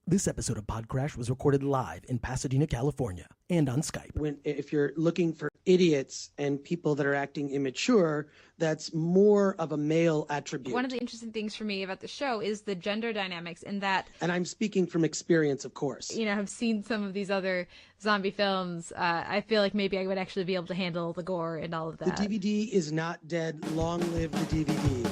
This episode of PodCRASH was recorded live in Pasadena, California, and on Skype. If you're looking for idiots and people that are acting immature, that's more of a male attribute. One of the interesting things for me about the show is the gender dynamics in that... And I'm speaking from experience, of course. You know, I've seen some of these other zombie films. I feel like maybe I would actually be able to handle the gore and all of that. The DVD is not dead. Long live the DVD.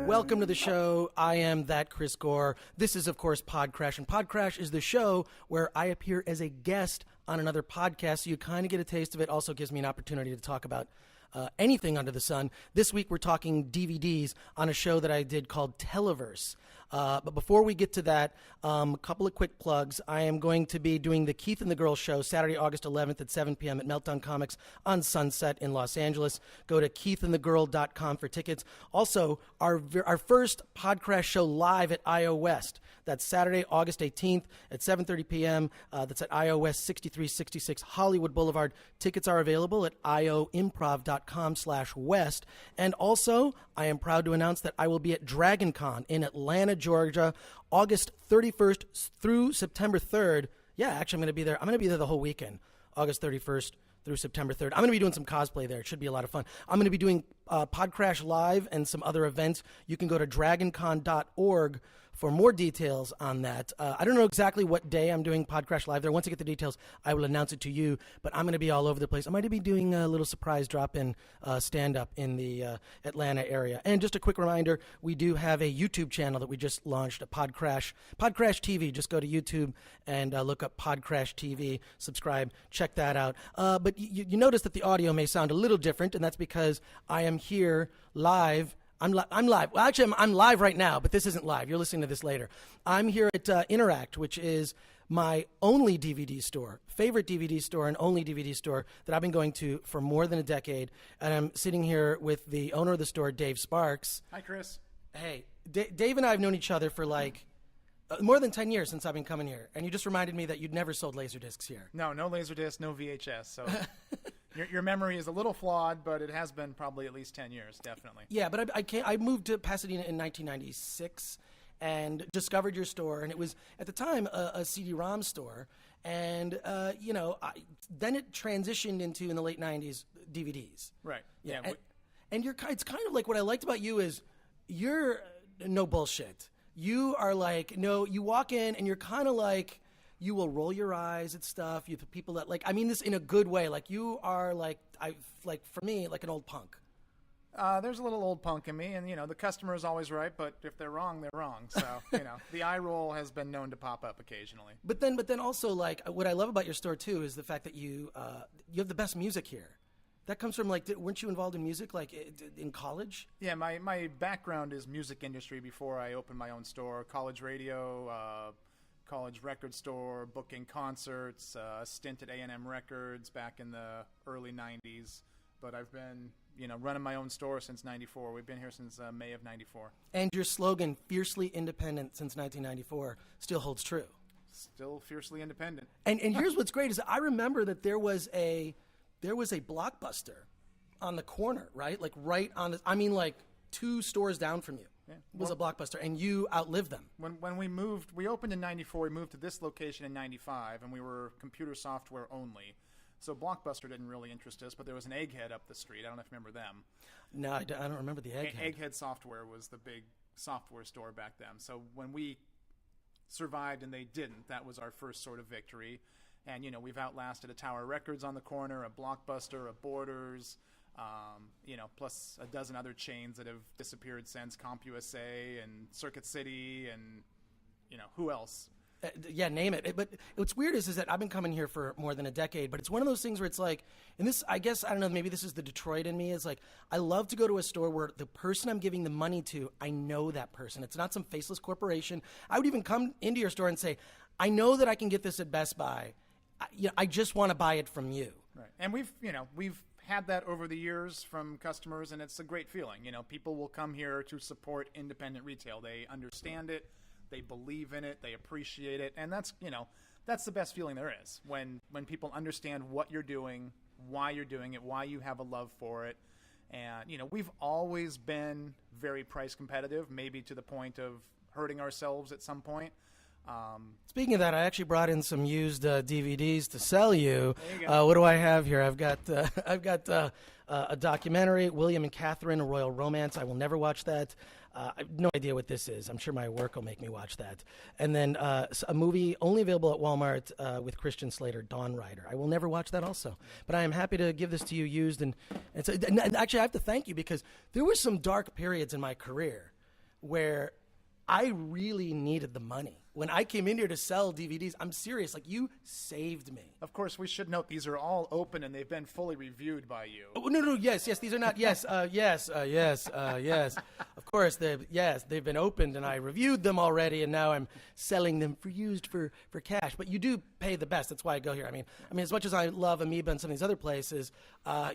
Welcome to the show. I am that Chris Gore. This is, of course, PodCRASH, and PodCRASH is the show where I appear as a guest on another podcast, so you kind of get a taste of it. Also gives me an opportunity to talk about anything under the sun. This week we're talking DVDs on a show that I did called Televerse. But before we get to that, a couple of quick plugs. I am going to be doing the Keith and the Girl Show Saturday, August 11th at 7 p.m. at Meltdown Comics on Sunset in Los Angeles. Go to keithandthegirl.com for tickets. Also, our first PodCRASH show live at IO West. That's Saturday, August 18th at 7:30 p.m. That's at IO West 6366 Hollywood Boulevard. Tickets are available at ioimprov.com/west. And also, I am proud to announce that I will be at DragonCon in Atlanta, Georgia, August 31st through September 3rd. Yeah, actually, I'm going to be there. I'm going to be there the whole weekend, August 31st through September 3rd. I'm going to be doing some cosplay there. It should be a lot of fun. I'm going to be doing PodCRASH Live and some other events. You can go to dragoncon.org for more details on that. I don't know exactly what day I'm doing PodCRASH Live there. Once I get the details, I will announce it to you, but I'm going to be all over the place. I might be doing a little surprise drop-in stand-up in the Atlanta area. And just a quick reminder, we do have a YouTube channel that we just launched, a PodCRASH TV. Just go to YouTube and look up PodCRASH TV, subscribe, check that out. But you notice that the audio may sound a little different, and that's because I am here live. I'm live. Well, actually, I'm live right now, but this isn't live. You're listening to this later. I'm here at Interact, which is my only DVD store, favorite DVD store and only DVD store that I've been going to for more than a decade. And I'm sitting here with the owner of the store, Dave Sparks. Hi, Chris. Hey, Dave and I have known each other for like more than 10 years since I've been coming here. And you just reminded me that you'd never sold Laserdiscs here. No Laserdisc, no VHS. So your memory is a little flawed, but it has been probably at least 10 years, definitely. Yeah, but I moved to Pasadena in 1996 and discovered your store. And it was, at the time, a CD-ROM store. And, then it transitioned into, in the late 90s, DVDs. Right. Yeah. And it's kind of like, what I liked about you is you're no bullshit. You are like, no, you walk in and you're kind of like, you will roll your eyes at stuff. You have people that like, I mean this in a good way. Like you are like, for me, like an old punk. There's a little old punk in me, and the customer is always right, but if they're wrong, they're wrong. So the eye roll has been known to pop up occasionally. But then also, like, what I love about your store too is the fact that you have the best music here. That comes from weren't you involved in music like in college? Yeah, my background is music industry before I opened my own store, college radio, college record store, booking concerts, a stint at A&M Records back in the early 90s. But I've been, running my own store since 94. We've been here since May of 94. And your slogan, fiercely independent since 1994, still holds true. Still fiercely independent. And here's what's great is I remember that there was a Blockbuster on the corner, right? Like right on the, I mean like 2 stores down from you. Yeah. Was a Blockbuster, and you outlived them. When we moved, we opened in 94, we moved to this location in 95, and we were computer software only. So Blockbuster didn't really interest us, but there was an Egghead up the street. I don't know if you remember them. No, I don't remember the Egghead. Egghead Software was the big software store back then. So when we survived and they didn't, that was our first sort of victory. And, we've outlasted a Tower Records on the corner, a Blockbuster, a Borders, plus a dozen other chains that have disappeared since, CompUSA and Circuit City and, who else? Yeah, name it. But what's weird is that I've been coming here for more than a decade, but it's one of those things where it's like, and this, I guess, I don't know, maybe this is the Detroit in me, is like, I love to go to a store where the person I'm giving the money to, I know that person. It's not some faceless corporation. I would even come into your store and say, I know that I can get this at Best Buy. I just want to buy it from you. Right. And we've had that over the years from customers, and it's a great feeling. You know, people will come here to support independent retail. They understand it, they believe in it, they appreciate it, and that's, you know, that's the best feeling there is, when people understand what you're doing, why you're doing it, why you have a love for it. And, you know, we've always been very price competitive, maybe to the point of hurting ourselves at some point. Speaking of that, I actually brought in some used DVDs to sell you. There you go. What do I have here? I've got a documentary, William and Catherine, A Royal Romance. I will never watch that. I have no idea what this is. I'm sure my work will make me watch that. And then a movie only available at Walmart with Christian Slater, Dawn Rider. I will never watch that also. But I am happy to give this to you used. And actually, I have to thank you, because there were some dark periods in my career where I really needed the money. When I came in here to sell DVDs, I'm serious. Like, you saved me. Of course, we should note these are all open and they've been fully reviewed by you. Oh, no, yes, these are not. Yes. Of course, they've been opened and I reviewed them already, and now I'm selling them for used for cash. But you do pay the best. That's why I go here. I mean, as much as I love Amoeba and some of these other places,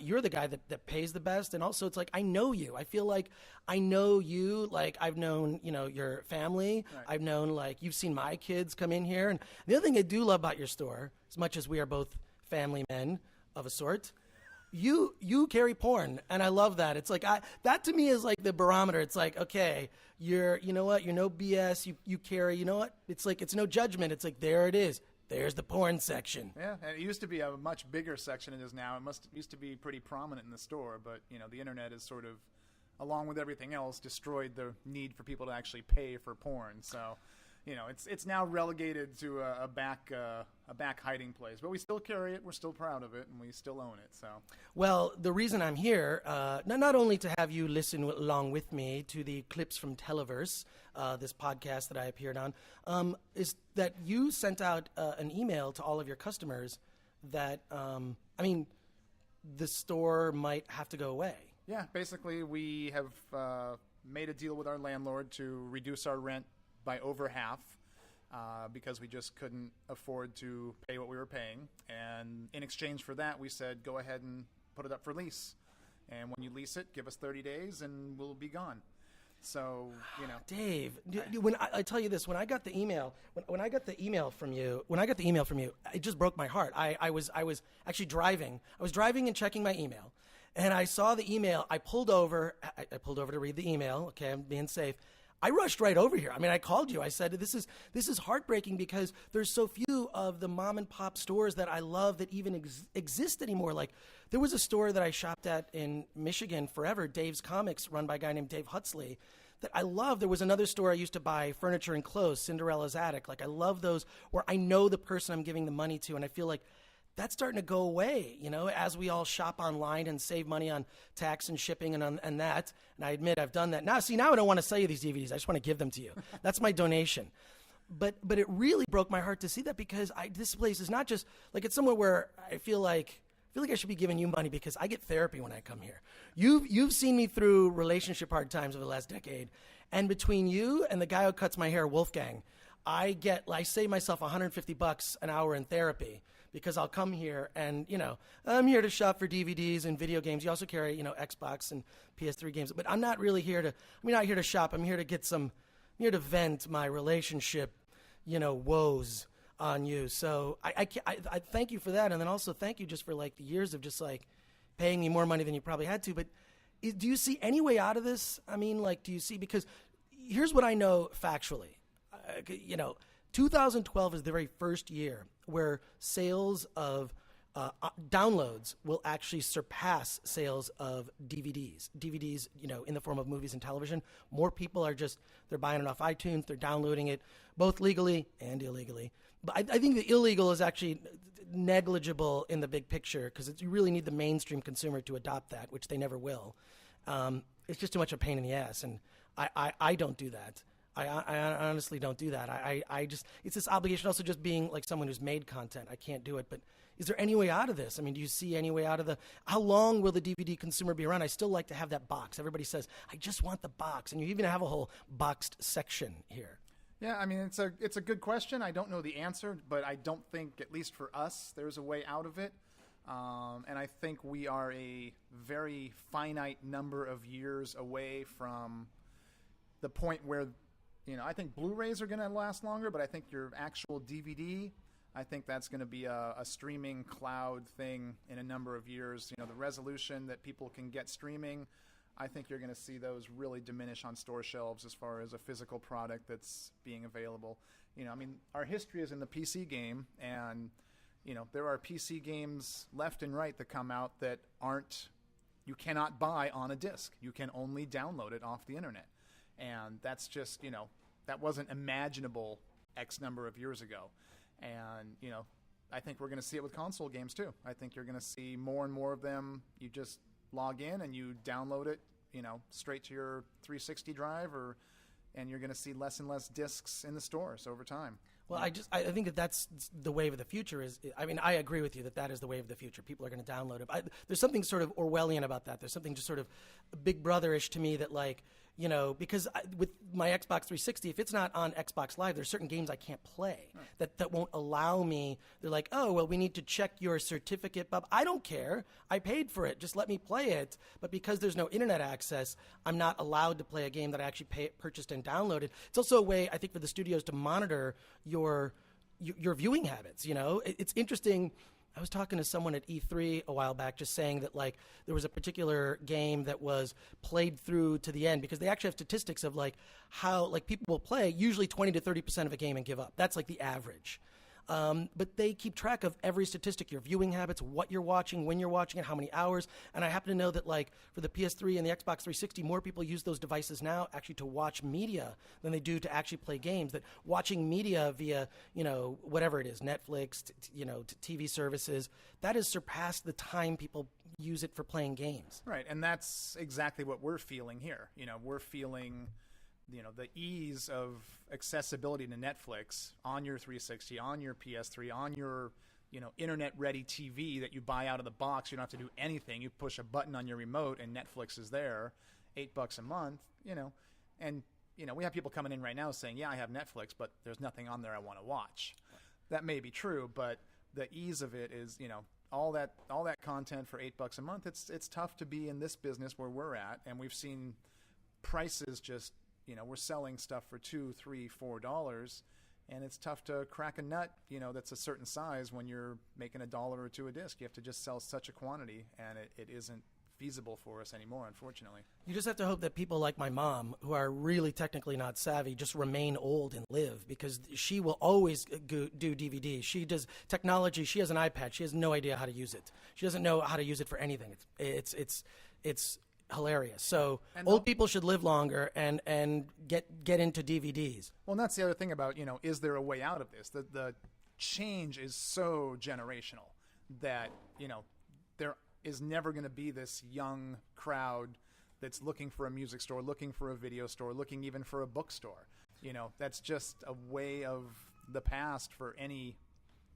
you're the guy that pays the best, and also it's like I know you. I feel like I know you. Like, I've known, you know, your family. Right. I've known, like, you've seen my kids come in here. And the other thing I do love about your store, as much as we are both family men of a sort, you carry porn, and I love that. It's like that to me is like the barometer. It's like, okay, you know what, you're no BS. You carry, you know what? It's like, it's no judgment. It's like, there it is. There's the porn section. Yeah, and it used to be a much bigger section than it is now. It used to be pretty prominent in the store, but, you know, the internet is sort of, along with everything else, destroyed the need for people to actually pay for porn. So, you know, it's now relegated to a back hiding place. But we still carry it. We're still proud of it, and we still own it. So, well, the reason I'm here, not only to have you listen along with me to the clips from Televerse, this podcast that I appeared on, is that you sent out an email to all of your customers that, the store might have to go away. Yeah, basically we have made a deal with our landlord to reduce our rent by over half because we just couldn't afford to pay what we were paying. And in exchange for that, we said, go ahead and put it up for lease. And when you lease it, give us 30 days and we'll be gone. So, you know. Dave, when I tell you this, when I got the email, when I got the email from you, it just broke my heart. I was actually driving. I was driving and checking my email, and I saw the email. I pulled over to read the email. Okay, I'm being safe. I rushed right over here. I mean, I called you. I said, this is heartbreaking because there's so few of the mom and pop stores that I love that even exist anymore. Like, there was a store that I shopped at in Michigan forever, Dave's Comics, run by a guy named Dave Huxley, that I love. There was another store I used to buy furniture and clothes, Cinderella's Attic. Like, I love those where I know the person I'm giving the money to, and I feel like that's starting to go away, you know, as we all shop online and save money on tax and shipping and that. And I admit I've done that. Now I don't want to sell you these DVDs. I just want to give them to you. That's my donation. But it really broke my heart to see that, because this place is not just like, it's somewhere where I feel like I should be giving you money because I get therapy when I come here. You've seen me through relationship hard times over the last decade, and between you and the guy who cuts my hair, Wolfgang, I save myself $150 an hour in therapy. Because I'll come here and, you know, I'm here to shop for DVDs and video games. You also carry, you know, Xbox and PS3 games. But I'm not here to shop. I'm here to vent my relationship, you know, woes on you. So I thank you for that. And then also thank you just for, like, the years of just, like, paying me more money than you probably had to. But do you see any way out of this? I mean, like, because here's what I know factually. 2012 is the very first year where sales of downloads will actually surpass sales of DVDs. DVDs, you know, in the form of movies and television. More people they're buying it off iTunes, they're downloading it, both legally and illegally. But I think the illegal is actually negligible in the big picture, because you really need the mainstream consumer to adopt that, which they never will. It's just too much of a pain in the ass, and I don't do that. I honestly don't do that. It's this obligation, also just being like someone who's made content. I can't do it. But is there any way out of this? I mean, do you see any way out of how long will the DVD consumer be around? I still like to have that box. Everybody says, I just want the box. And you even have a whole boxed section here. Yeah, I mean, it's a good question. I don't know the answer, but I don't think, at least for us, there's a way out of it. And I think we are a very finite number of years away from the point where, I think Blu-rays are going to last longer, but I think your actual DVD, I think that's going to be a streaming cloud thing in a number of years. The resolution that people can get streaming, I think you're going to see those really diminish on store shelves as far as a physical product that's being available. Our history is in the PC game, and there are PC games left and right that come out that you cannot buy on a disc. You can only download it off the internet. And that's just, that wasn't imaginable X number of years ago. And, I think we're going to see it with console games too. I think you're going to see more and more of them. You just log in and you download it, straight to your 360 drive, and you're going to see less and less discs in the stores over time. Well, I think that's the wave of the future. I agree with you that is the wave of the future. People are going to download it. There's something sort of Orwellian about that. There's something just sort of Big Brother-ish to me that, because with my Xbox 360, if it's not on Xbox Live, there's certain games I can't play that won't allow me. They're like, oh, well, we need to check your certificate. Bob, I don't care. I paid for it. Just let me play it. But because there's no internet access, I'm not allowed to play a game that I actually purchased and downloaded. It's also a way, I think, for the studios to monitor your viewing habits. It's interesting. I was talking to someone at E3 a while back just saying that there was a particular game that was played through to the end, because they actually have statistics of how people will play usually 20 to 30% of a game and give up. That's the average. But they keep track of every statistic, your viewing habits, what you're watching, when you're watching it, how many hours. And I happen to know that for the PS3 and the Xbox 360, more people use those devices now actually to watch media than they do to actually play games. That watching media via, whatever it is, Netflix, TV services, that has surpassed the time people use it for playing games. Right, and that's exactly what we're feeling here. We're feeling the ease of accessibility to Netflix on your 360, on your PS3, on your, internet-ready TV that you buy out of the box. You don't have to do anything. You push a button on your remote and Netflix is there, $8 a month, and, we have people coming in right now saying, yeah, I have Netflix, but there's nothing on there I want to watch. That may be true, but the ease of it is, all that content for $8 a month, it's tough to be in this business where we're at, and we've seen prices just, we're selling stuff for $2, $3, $4, and it's tough to crack a nut, that's a certain size when you're making $1 or $2 a disc. You have to just sell such a quantity, and it isn't feasible for us anymore, unfortunately. You just have to hope that people like my mom, who are really technically not savvy, just remain old and live, because she will always do DVDs. She does technology. She has an iPad. She has no idea how to use it. She doesn't know how to use it for anything. It's hilarious. So old people should live longer and get into DVDs. Well, and that's the other thing about, is there a way out of this? The change is so generational that, there is never going to be this young crowd that's looking for a music store, looking for a video store, looking even for a bookstore. That's just a way of the past for any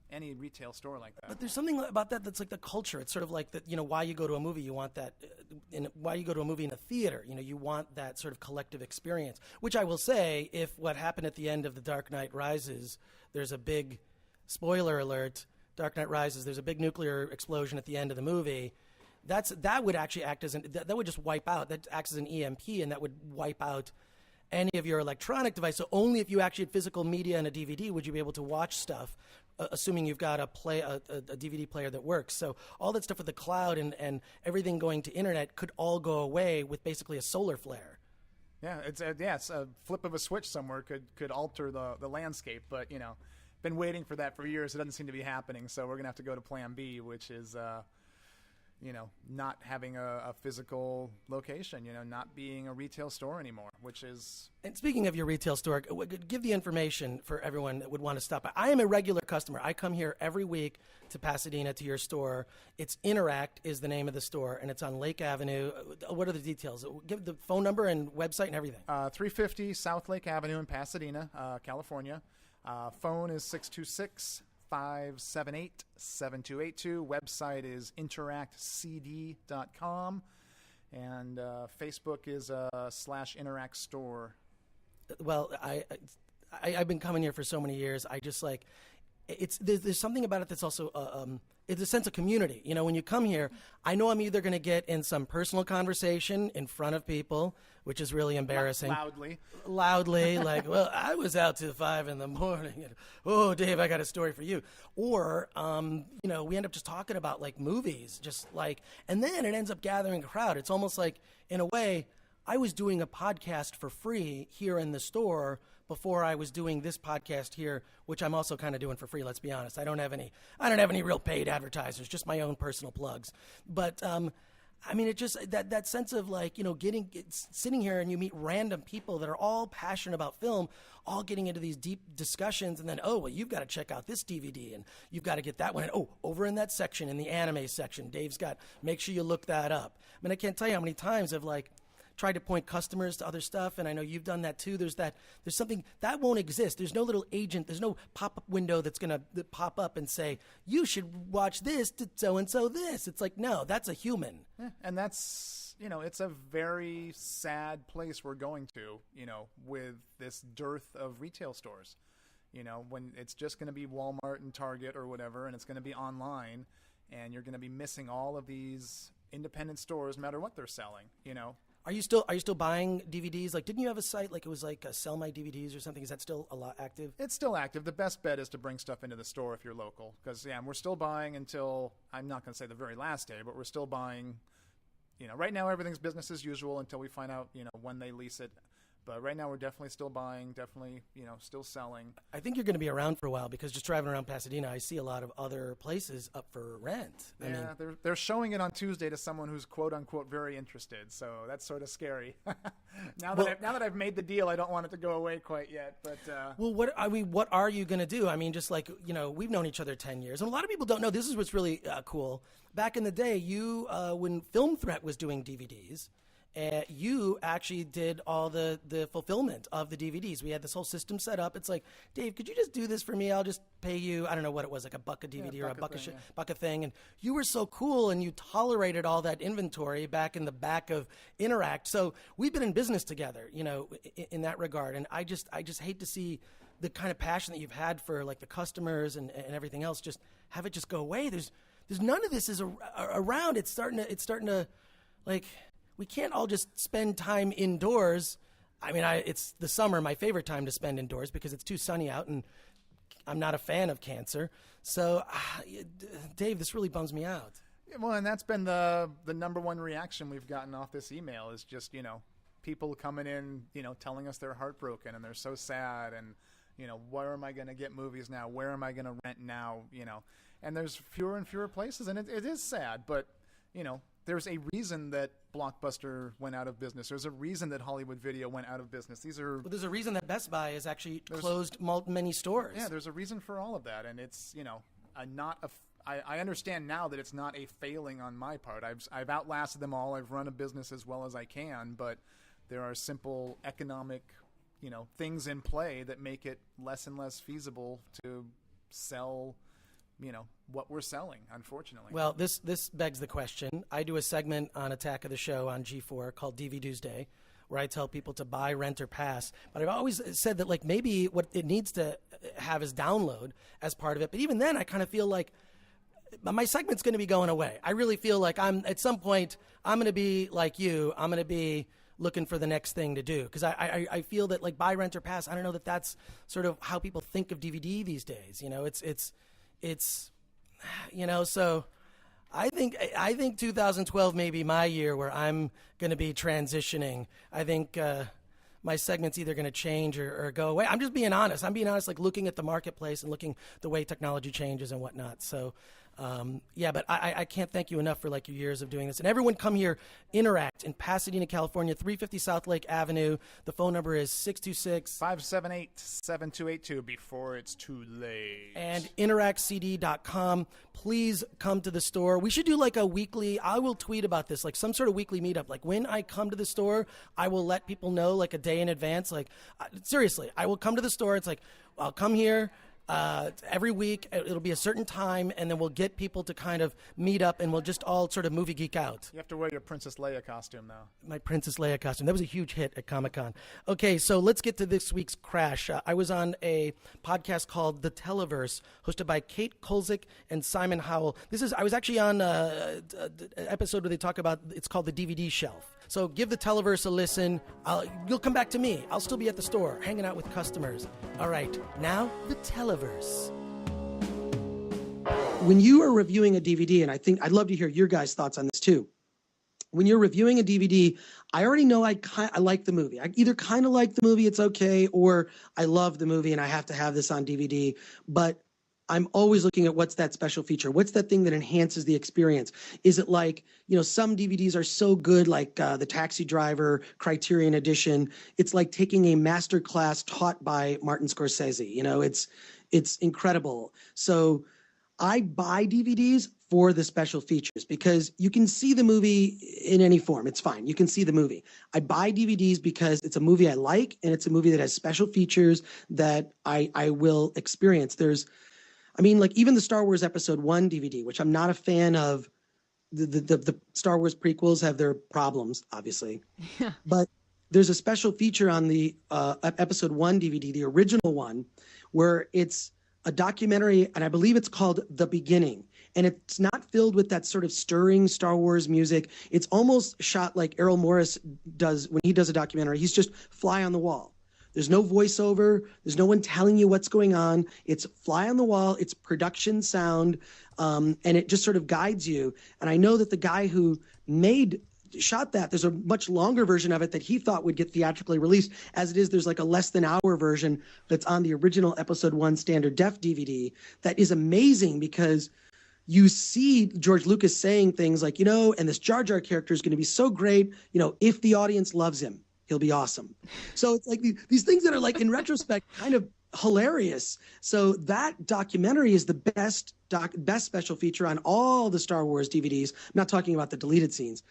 retail store like that. But there's something about that that's like the culture. It's sort of like that, why you go to a movie, you want that, why you go to a movie in a theater, you want that sort of collective experience, which I will say, if what happened at the end of The Dark Knight Rises, there's a big, spoiler alert, Dark Knight Rises, there's a big nuclear explosion at the end of the movie, that would actually act as that would just wipe out, that acts as an EMP, and that would wipe out any of your electronic device. So only if you actually had physical media and a DVD would you be able to watch stuff, assuming you've got a DVD player that works. So all that stuff with the cloud and everything going to internet could all go away with basically a solar flare. Yeah, it's a flip of a switch somewhere could alter the landscape, but been waiting for that for years. It doesn't seem to be happening, so we're gonna have to go to Plan B, which is not having a physical location, not being a retail store anymore, which is... And speaking of your retail store, give the information for everyone that would want to stop by. I am a regular customer. I come here every week to Pasadena to your store. It's Interact is the name of the store, and it's on Lake Avenue. What are the details? Give the phone number and website and everything. 350 South Lake Avenue in Pasadena, California. Phone is 626-578-7282. Website is interactcd.com. And Facebook is /Interact Store. Well, I've been coming here for so many years. I just there's something about it that's also it's a sense of community. You know, when you come here, I know I'm either going to get in some personal conversation in front of people, which is really embarrassing. Loudly, like, well, I was out till 5 a.m, and oh, Dave, I got a story for you. Or, you know, we end up just talking about like movies, just like, and then it ends up gathering a crowd. It's almost like, in a way, I was doing a podcast for free here in the store before I was doing this podcast here, which I'm also kind of doing for free. Let's be honest. I don't have any real paid advertisers, just my own personal plugs. But I mean, it just that sense of like, you know, sitting here and you meet random people that are all passionate about film, all getting into these deep discussions, and then, oh, well, you've got to check out this DVD, and you've got to get that one, and oh, over in that section, in the anime section, Dave's got. Make sure you look that up. I mean, I can't tell you how many times I've like tried to point customers to other stuff, and I know you've done that too. There's something that won't exist. There's no little agent. There's no pop-up window that's going to pop up and say, you should watch this to so-and-so this. It's like, no, that's a human. Yeah, and that's, you know, it's a very sad place we're going to, you know, with this dearth of retail stores. You know, when it's just going to be Walmart and Target or whatever, and it's going to be online, and you're going to be missing all of these independent stores no matter what they're selling, you know. Are you still buying DVDs? Like, didn't you have a site like it was like Sell My DVDs or something? Is that still a lot active? It's still active. The best bet is to bring stuff into the store if you're local, because yeah, we're still buying until, I'm not going to say the very last day, but we're still buying. You know, right now everything's business as usual until we find out, you know, when they lease it. But right now we're definitely still buying, definitely, you know, still selling. I think you're going to be around for a while, because just driving around Pasadena, I see a lot of other places up for rent. I mean, they're showing it on Tuesday to someone who's quote unquote very interested. So that's sort of scary. now that I've made the deal, I don't want it to go away quite yet. But well, what are you going to do? I mean, just like, you know, we've known each other 10 years, and a lot of people don't know. This is what's really cool. Back in the day, you when Film Threat was doing DVDs. You actually did all the fulfillment of the DVDs. We had this whole system set up. It's like, Dave, could you just do this for me? I'll just pay you, I don't know what it was, like a buck a DVD or a buck a thing. And you were so cool, and you tolerated all that inventory back in the back of Interact. So we've been in business together, you know, in that regard. And I just hate to see the kind of passion that you've had for like the customers and everything else, just have it just go away. There's none of this is around. It's starting to like, we can't all just spend time indoors. I mean, it's the summer, my favorite time to spend indoors, because it's too sunny out, and I'm not a fan of cancer. So, Dave, this really bums me out. Yeah, well, and that's been the number one reaction we've gotten off this email is just, you know, people coming in, you know, telling us they're heartbroken and they're so sad, and, you know, where am I going to get movies now? Where am I going to rent now? You know, and there's fewer and fewer places, and it is sad, but, you know, there's a reason that Blockbuster went out of business. There's a reason that Hollywood Video went out of business. There's a reason that Best Buy has actually closed many stores. Yeah, there's a reason for all of that, and it's, you know, I understand now that it's not a failing on my part. I've outlasted them all. I've run a business as well as I can, but there are simple economic, you know, things in play that make it less and less feasible to sell, you know, what we're selling, unfortunately. Well, this begs the question. I do a segment on Attack of the Show on G4 called DV Tuesday, where I tell people to buy, rent, or pass. But I've always said that, like, maybe what it needs to have is download as part of it. But even then, I kind of feel like my segment's going to be going away. I really feel like at some point, I'm going to be like you. I'm going to be looking for the next thing to do, because I feel that, like, buy, rent, or pass, I don't know that that's sort of how people think of DVD these days. You know, it's you know, so I think 2012 may be my year where I'm going to be transitioning. I think my segment's either going to change or go away. I'm just being honest. I'm being honest, like looking at the marketplace and looking the way technology changes and whatnot. So, yeah, but I can't thank you enough for like your years of doing this. And everyone come here, Interact in Pasadena, California, 350 South Lake Avenue. The phone number is 626-578-7282 before it's too late. And interactcd.com. Please come to the store. We should do like a weekly, I will tweet about this, like some sort of weekly meetup. Like when I come to the store, I will let people know like a day in advance. Like seriously, I will come to the store. It's like, I'll come here. Every week, it'll be a certain time, and then we'll get people to kind of meet up, and we'll just all sort of movie geek out. You have to wear your Princess Leia costume now. My Princess Leia costume. That was a huge hit at Comic-Con. Okay, so let's get to this week's Crash. I was on a podcast called The Televerse, hosted by Kate Kolzik and Simon Howell. I was actually on an episode where they talk about, it's called The DVD Shelf. So give the Televerse a listen. You'll come back to me. I'll still be at the store, hanging out with customers. All right, now the Televerse. When you are reviewing a DVD, and I'd love to hear your guys' thoughts on this too. When you're reviewing a DVD, I already know I like the movie. I either kind of like the movie, it's okay, or I love the movie and I have to have this on DVD. But I'm always looking at what's that special feature? What's that thing that enhances the experience? Is it like, some DVDs are so good, like the Taxi Driver Criterion Edition. It's like taking a master class taught by Martin Scorsese. It's incredible. So I buy DVDs for the special features because you can see the movie in any form. It's fine. You can see the movie. I buy DVDs because it's a movie I like, and it's a movie that has special features that I will experience. Even the Star Wars Episode 1 DVD, which I'm not a fan of. The Star Wars prequels have their problems, obviously. Yeah. But there's a special feature on the Episode 1 DVD, the original one, where it's a documentary, and I believe it's called The Beginning. And it's not filled with that sort of stirring Star Wars music. It's almost shot like Errol Morris does when he does a documentary. He's just fly on the wall. There's no voiceover. There's no one telling you what's going on. It's fly on the wall. It's production sound, and it just sort of guides you. And I know that the guy who shot that, there's a much longer version of it that he thought would get theatrically released. As it is, there's like a less than hour version that's on the original Episode 1 standard def DVD that is amazing because you see George Lucas saying things like, and this Jar Jar character is going to be so great, if the audience loves him, he'll be awesome. So it's like these things that are like in retrospect kind of hilarious. So that documentary is the best special feature on all the Star Wars DVDs. I'm not talking about the deleted scenes.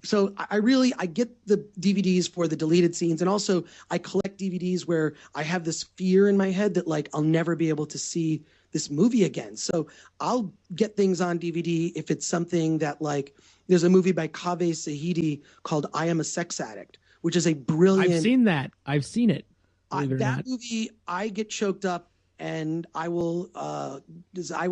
So I get the DVDs for the deleted scenes, and also I collect DVDs where I have this fear in my head that like I'll never be able to see this movie again. So I'll get things on DVD if it's something that like there's a movie by Kaveh Sahidi called I Am a Sex Addict, which is a brilliant. I've seen that. I've seen it. That movie, I get choked up, and I will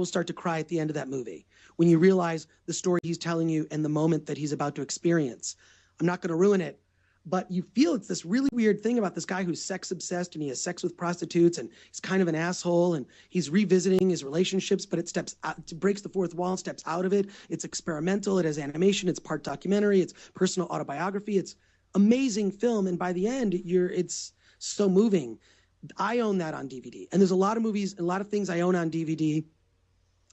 start to cry at the end of that movie when you realize the story he's telling you and the moment that he's about to experience. I'm not going to ruin it, but you feel it's this really weird thing about this guy who's sex obsessed and he has sex with prostitutes and he's kind of an asshole and he's revisiting his relationships, but it breaks the fourth wall and steps out of it. It's experimental. It has animation. It's part documentary. It's personal autobiography. It's amazing film. And by the end, it's so moving. I own that on DVD. And there's a lot of movies, a lot of things I own on DVD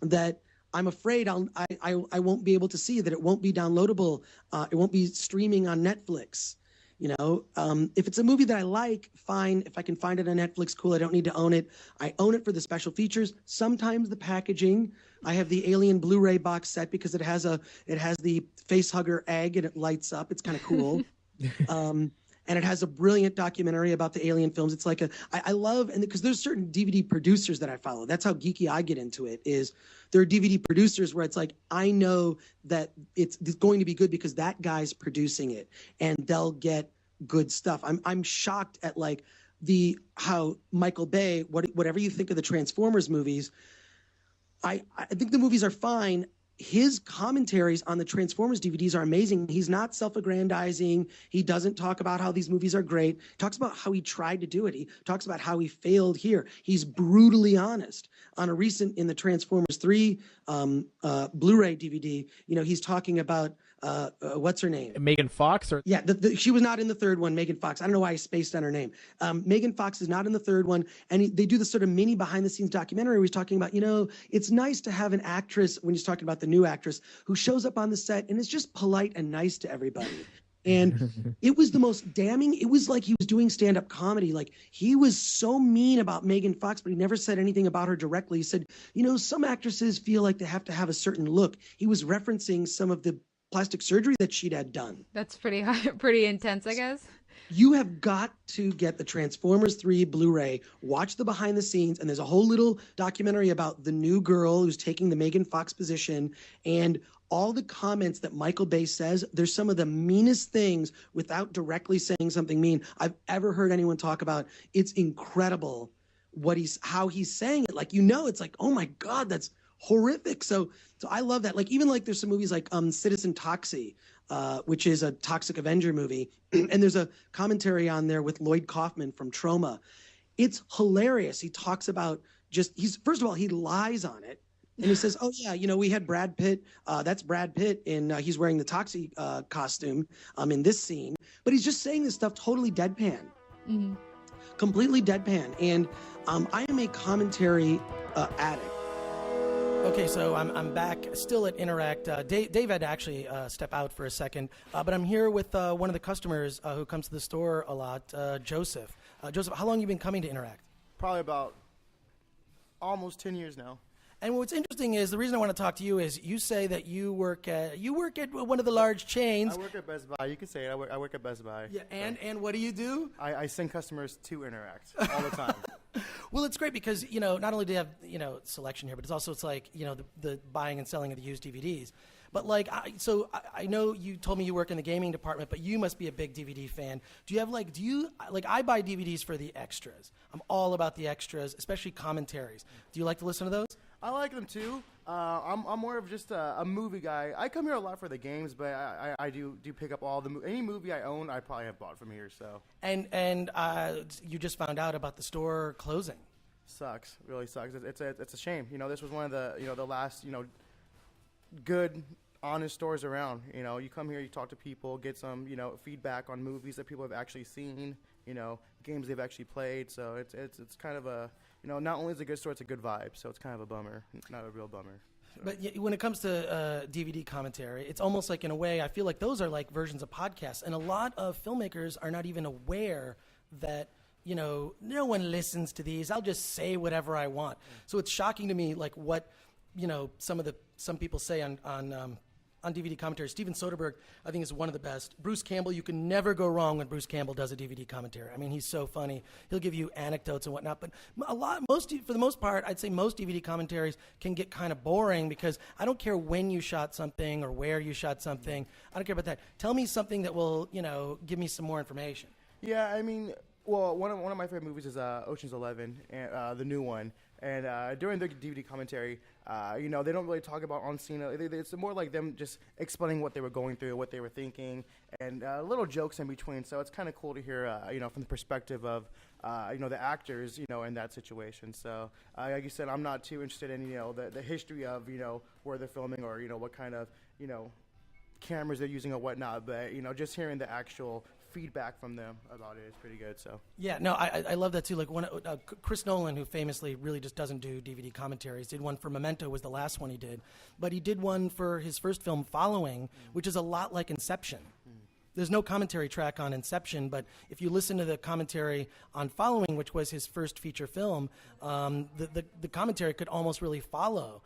that I'm afraid I won't be able to see, that it won't be downloadable. It won't be streaming on Netflix. If it's a movie that I like, fine. If I can find it on Netflix, cool. I don't need to own it. I own it for the special features. Sometimes the packaging. I have the Alien Blu-ray box set because it has the face hugger egg and it lights up. It's kind of cool. And it has a brilliant documentary about the Alien films. It's like I love, and because there's certain DVD producers that I follow. That's how geeky I get into it. Is there are DVD producers where it's like I know that it's going to be good because that guy's producing it, and they'll get good stuff. I'm shocked at like how Michael Bay, whatever you think of the Transformers movies, I think the movies are fine. His commentaries on the Transformers DVDs are amazing. He's not self-aggrandizing. He doesn't talk about how these movies are great. He talks about how he tried to do it. He talks about how he failed here. He's brutally honest. On a recent, in the Transformers 3 Blu-ray DVD, he's talking about what's her name? Megan Fox? Yeah, she was not in the third one, Megan Fox. I don't know why I spaced on her name. Megan Fox is not in the third one, and they do this sort of mini behind-the-scenes documentary where he's talking about, it's nice to have an actress, when he's talking about the new actress, who shows up on the set and is just polite and nice to everybody. And it was the most damning. It was like he was doing stand-up comedy. Like he was so mean about Megan Fox, but he never said anything about her directly. He said, some actresses feel like they have to have a certain look. He was referencing some of the plastic surgery that she'd had done. That's pretty intense, I guess. You have got to get the Transformers 3 Blu-ray, watch the behind the scenes, and there's a whole little documentary about the new girl who's taking the Megan Fox position, and all the comments that Michael Bay says, they're some of the meanest things without directly saying something mean I've ever heard anyone talk about. It's incredible how he's saying it. Like, it's like, oh my God, that's horrific. So I love that. Like, even like there's some movies like Citizen Toxie, which is a Toxic Avenger movie. And there's a commentary on there with Lloyd Kaufman from Troma. It's hilarious. He talks about first of all, he lies on it. And he says, oh, yeah, we had Brad Pitt. That's Brad Pitt, and he's wearing the Toxie costume in this scene. But he's just saying this stuff totally deadpan, completely deadpan. And I am a commentary addict. Okay, so I'm back still at Interact. Dave had to actually step out for a second, but I'm here with one of the customers who comes to the store a lot, Joseph. Joseph, how long have you been coming to Interact? Probably about almost 10 years now. And what's interesting is the reason I want to talk to you is you say that you work at one of the large chains. I work at Best Buy. You can say it. I work at Best Buy. Yeah, and what do you do? I send customers to Interact all the time. Well, it's great because not only do you have selection here, but it's like the buying and selling of the used DVDs. But like, I know you told me you work in the gaming department, but you must be a big DVD fan. Do you have I buy DVDs for the extras. I'm all about the extras, especially commentaries. Do you like to listen to those? I like them too. I'm more of just a movie guy. I come here a lot for the games, but I do pick up any movie I own. I probably have bought from here. So. And you just found out about the store closing. Sucks. Really sucks. It's a shame. This was one of the the last good, honest stores around. You come here, you talk to people, get some feedback on movies that people have actually seen. Games they've actually played. So it's kind of a not only is it a good store, it's a good vibe. So it's kind of a bummer, not a real bummer. So. But when it comes to DVD commentary, it's almost like, in a way, I feel like those are like versions of podcasts. And a lot of filmmakers are not even aware that, no one listens to these. I'll just say whatever I want. So it's shocking to me, like what, some people say on DVD commentary. Steven Soderbergh, I think, is one of the best. Bruce Campbell, you can never go wrong when Bruce Campbell does a DVD commentary. I mean, he's so funny. He'll give you anecdotes and whatnot. But for the most part, I'd say most DVD commentaries can get kind of boring because I don't care when you shot something or where you shot something. I don't care about that. Tell me something that will, give me some more information. Yeah, I mean, well, one of my favorite movies is Ocean's 11, and the new one. And during the DVD commentary, they don't really talk about on scene. It's more like them just explaining what they were going through, what they were thinking, and little jokes in between. So it's kind of cool to hear, from the perspective of, the actors, in that situation. So, like you said, I'm not too interested in, the history of, where they're filming or, what kind of, cameras they're using or whatnot. But, just hearing the actual feedback from them about it is pretty good. So yeah, no, I love that too. Like Chris Nolan, who famously really just doesn't do DVD commentaries, did one for Memento, was the last one he did, but he did one for his first film, Following, which is a lot like Inception. There's no commentary track on Inception, but if you listen to the commentary on Following, which was his first feature film, the commentary could almost really follow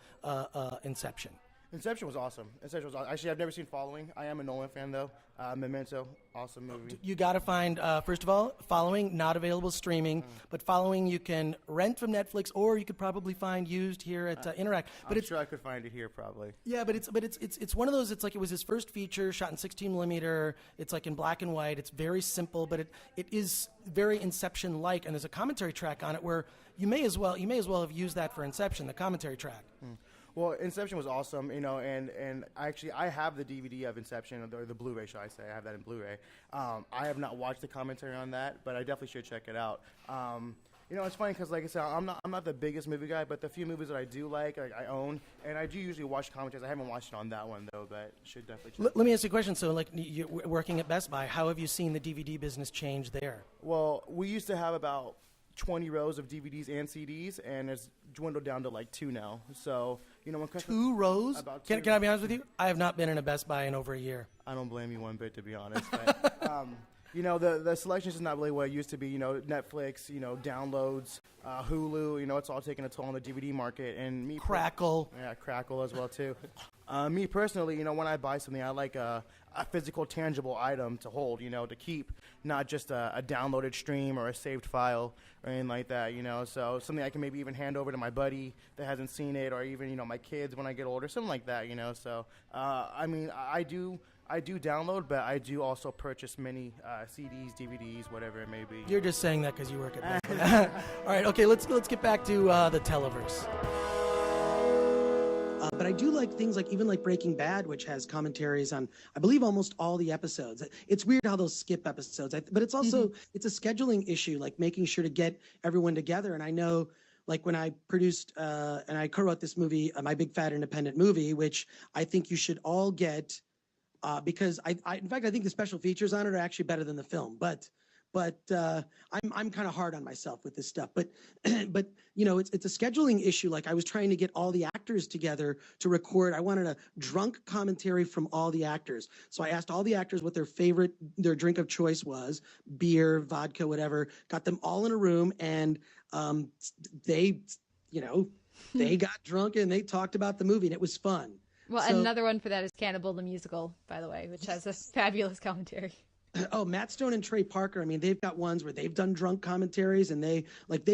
Inception. Inception was awesome. Actually, I've never seen Following. I am a Nolan fan, though. Memento, awesome movie. You got to find, first of all, Following, not available streaming, but Following you can rent from Netflix, or you could probably find used here at Interact. But I'm sure I could find it here, probably. Yeah, but it's one of those. It's like it was his first feature, shot in 16 millimeter. It's like in black and white. It's very simple, but it is very Inception-like, and there's a commentary track on it where you may as well have used that for Inception, the commentary track. Well, Inception was awesome, and actually I have the DVD of Inception, or the Blu-ray, should I say. I have that in Blu-ray. I have not watched the commentary on that, but I definitely should check it out. It's funny because, like I said, I'm not the biggest movie guy, but the few movies that I do like I own, and I do usually watch commentaries. I haven't watched it on that one, though, but should definitely check it out. Let me ask you a question. So, like, you're working at Best Buy. How have you seen the DVD business change there? Well, we used to have about 20 rows of DVDs and CDs, and it's dwindled down to like 2 now. So, when 2 rows? About 2. Can I be honest with you? I have not been in a Best Buy in over a year. I don't blame you one bit, to be honest. But, the selection is not really what it used to be. Netflix, downloads, Hulu. It's all taking a toll on the DVD market. And Crackle. Yeah, Crackle as well too. Me personally, when I buy something, I like a physical, tangible item to hold, to keep, not just a downloaded stream or a saved file or anything like that, So something I can maybe even hand over to my buddy that hasn't seen it, or even, my kids when I get older, something like that, So, I do download, but I do also purchase many CDs, DVDs, whatever it may be. You're just saying that because you work at Best Buy. All right, okay, let's get back to the Televerse. But I do like things like even like Breaking Bad, which has commentaries on, I believe, almost all the episodes. It's weird how they'll skip episodes, but it's also it's a scheduling issue, like making sure to get everyone together. And I know, like when I produced and I co-wrote this movie, My Big Fat Independent Movie, which I think you should all get because in fact, I think the special features on it are actually better than the film. But I'm kind of hard on myself with this stuff. But it's a scheduling issue. Like I was trying to get all the actors together to record. I wanted a drunk commentary from all the actors. So I asked all the actors what their drink of choice was, beer, vodka, whatever. Got them all in a room, and they got drunk and they talked about the movie, and it was fun. Well, another one for that is Cannibal the Musical, by the way, which has a fabulous commentary. Oh, Matt Stone and Trey Parker. I mean, they've got ones where they've done drunk commentaries, and they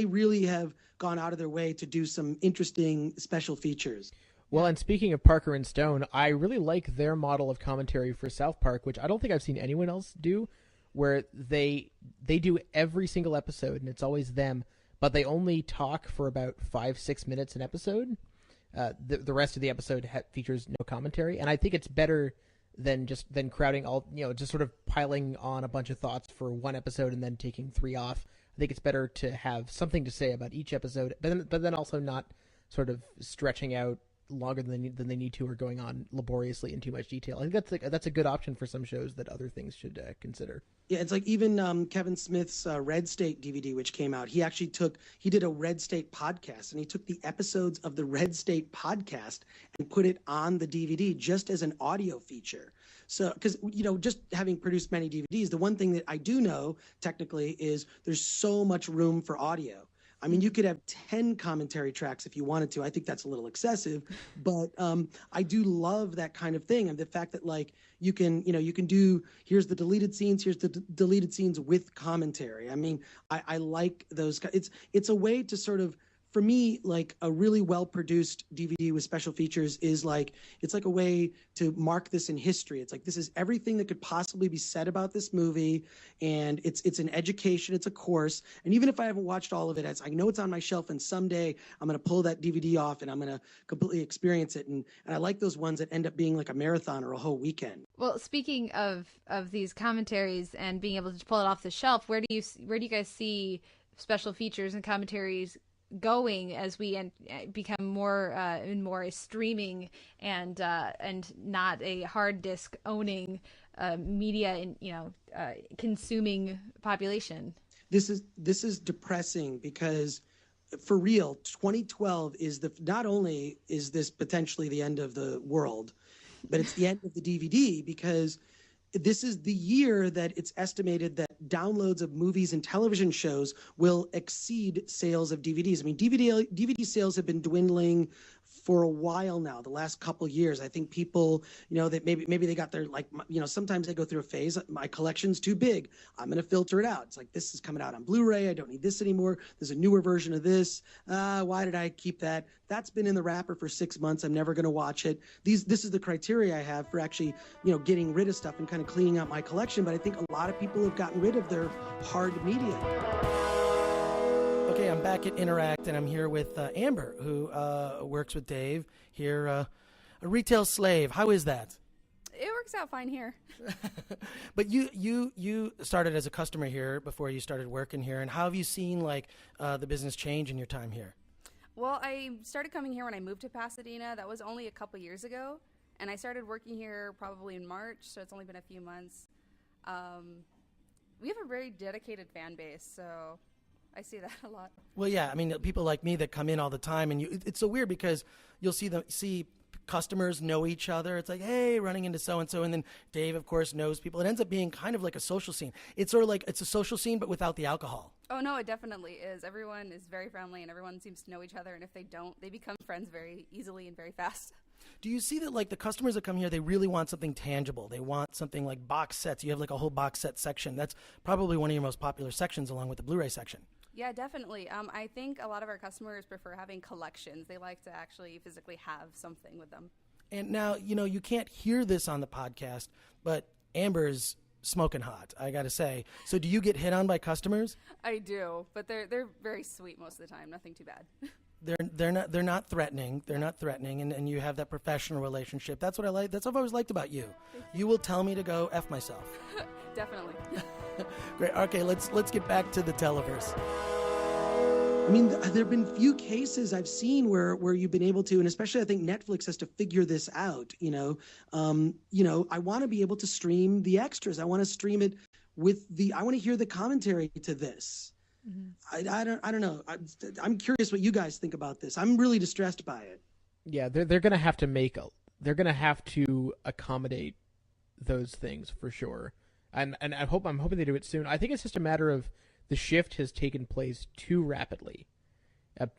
really have gone out of their way to do some interesting special features. Well, and speaking of Parker and Stone, I really like their model of commentary for South Park, which I don't think I've seen anyone else do, where they do every single episode, and it's always them, but they only talk for about 5-6 minutes an episode. The rest of the episode features no commentary, and I think it's better than crowding all, just sort of piling on a bunch of thoughts for one episode and then taking 3 off. I think it's better to have something to say about each episode, but then also not sort of stretching out longer than they need to, or going on laboriously in too much detail. I think that's a good option for some shows that other things should consider. Yeah, it's like even Kevin Smith's Red State DVD, which came out. He did a Red State podcast, and he took the episodes of the Red State podcast and put it on the DVD just as an audio feature. So, because, just having produced many DVDs, the one thing that I do know technically is there's so much room for audio. I mean, you could have 10 commentary tracks if you wanted to. I think that's a little excessive, but I do love that kind of thing, and the fact that like you can do, here's the deleted scenes, here's the deleted scenes with commentary. I mean, I like those. It's a way to sort of, for me, like a really well-produced DVD with special features is like, it's like a way to mark this in history. It's like, this is everything that could possibly be said about this movie, and it's an education, it's a course. And even if I haven't watched all of it, I know it's on my shelf, and someday I'm going to pull that DVD off and I'm going to completely experience it. And I like those ones that end up being like a marathon or a whole weekend. Well, speaking of these commentaries and being able to pull it off the shelf, where do you guys see special features and commentaries going as we become more and more a streaming and not a hard disk owning media and consuming population? This is depressing, because for real, 2012 is not only is this potentially the end of the world, but it's the end of the DVD, because this is the year that it's estimated that downloads of movies and television shows will exceed sales of DVDs. I mean, DVD sales have been dwindling for a while now, the last couple years. I think people, that maybe they got their, sometimes they go through a phase, my collection's too big, I'm going to filter it out. It's like, this is coming out on Blu-ray, I don't need this anymore, there's a newer version of this, why did I keep that? That's been in the wrapper for 6 months, I'm never going to watch it. This is the criteria I have for actually, getting rid of stuff and kind of cleaning out my collection. But I think a lot of people have gotten rid of their hard media. Okay, I'm back at Interact, and I'm here with Amber, who works with Dave here, a retail slave. How is that? It works out fine here. But you started as a customer here before you started working here, and how have you seen the business change in your time here? Well, I started coming here when I moved to Pasadena. That was only a couple years ago, and I started working here probably in March, so it's only been a few months. We have a very dedicated fan base, so I see that a lot. Well, yeah, I mean, people like me that come in all the time, and it's so weird because you'll see customers know each other. It's like, hey, running into so-and-so. And then Dave, of course, knows people. It ends up being kind of like a social scene. It's sort of like it's a social scene, but without the alcohol. Oh, no, it definitely is. Everyone is very friendly, and everyone seems to know each other. And if they don't, they become friends very easily and very fast. Do you see that, like, the customers that come here, they really want something tangible? They want something like box sets. You have, like, a whole box set section. That's probably one of your most popular sections, along with the Blu-ray section. Yeah, definitely. I think a lot of our customers prefer having collections. They like to actually physically have something with them. And now, you can't hear this on the podcast, but Amber's smoking hot, I got to say. So do you get hit on by customers? I do, but they're very sweet most of the time. Nothing too bad. They're not threatening. They're not threatening, and you have that professional relationship. That's what I like. That's what I've always liked about you. You will tell me to go F myself. Definitely. Great. Okay, let's get back to the Televerse. I mean, there have been few cases I've seen where you've been able to, and especially I think Netflix has to figure this out. I want to be able to stream the extras. I want to stream it I want to hear the commentary to this. Mm-hmm. I don't know. I'm curious what you guys think about this. I'm really distressed by it. Yeah, they're gonna have to accommodate those things for sure, and I'm hoping they do it soon. I think it's just a matter of the shift has taken place too rapidly,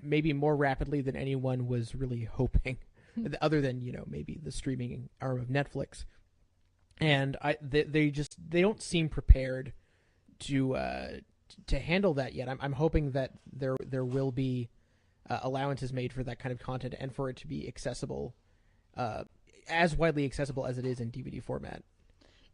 maybe more rapidly than anyone was really hoping, other than maybe the streaming arm of Netflix, and they don't seem prepared to handle that yet. I'm hoping that there will be allowances made for that kind of content and for it to be accessible, as widely accessible as it is in DVD format.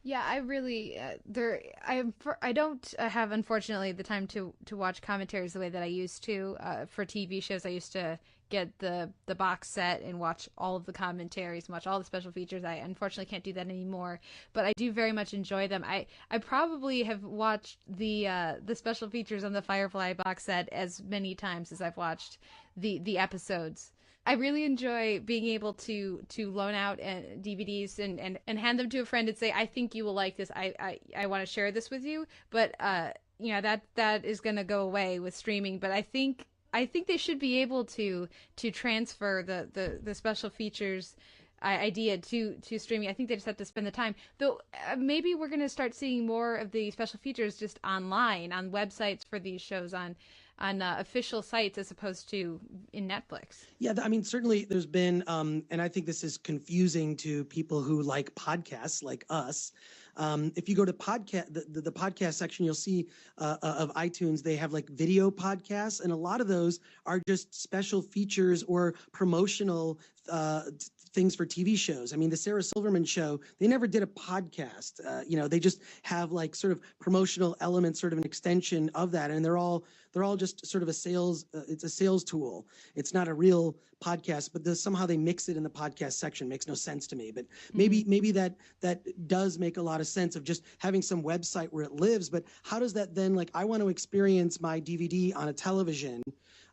Yeah, I really I don't have, unfortunately, the time to watch commentaries the way that I used to for TV shows. I used to get the box set and watch all of the commentaries, watch all the special features. I unfortunately can't do that anymore, but I do very much enjoy them. I probably have watched the special features on the Firefly box set as many times as I've watched the episodes. I really enjoy being able to loan out DVDs and hand them to a friend and say, I think you will like this. I want to share this with you. But that is going to go away with streaming. But I think they should be able to transfer the special features idea to streaming. I think they just have to spend the time. Though maybe we're going to start seeing more of the special features just online, on websites for these shows, on official sites as opposed to in Netflix. Yeah, I mean, certainly there's been, and I think this is confusing to people who like podcasts like us. If you go to the podcast section, you'll see of iTunes, they have like video podcasts, and a lot of those are just special features or promotional things for TV shows. I mean, the Sarah Silverman show, they never did a podcast. They just have like sort of promotional elements, sort of an extension of that, and they're all just sort of a sales. It's a sales tool. It's not a real podcast, but somehow they mix it in the podcast section. Makes no sense to me. But maybe that does make a lot of sense of just having some website where it lives. But how does that then, like, I want to experience my DVD on a television,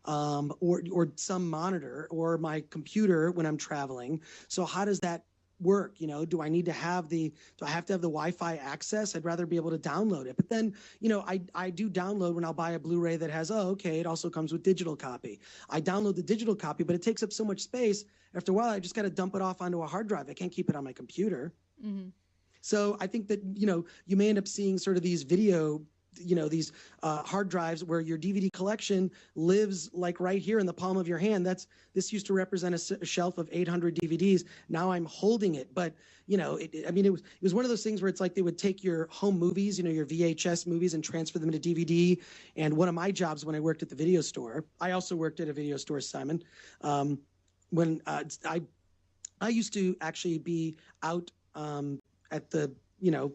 or some monitor, or my computer when I'm traveling. So how does that work? Do I have to have the Wi-Fi access? I'd rather be able to download it. But then, I do download when I'll buy a Blu-ray that has, it also comes with digital copy. I download the digital copy, but it takes up so much space. After a while, I just got to dump it off onto a hard drive. I can't keep it on my computer. Mm-hmm. So I think that, you may end up seeing sort of these video, these hard drives where your DVD collection lives like right here in the palm of your hand. This used to represent a shelf of 800 DVDs. Now I'm holding it, but it was one of those things where it's like they would take your home movies, your VHS movies, and transfer them into DVD. And one of my jobs when I worked at the video store, I also worked at a video store, Simon. When I used to actually be out at the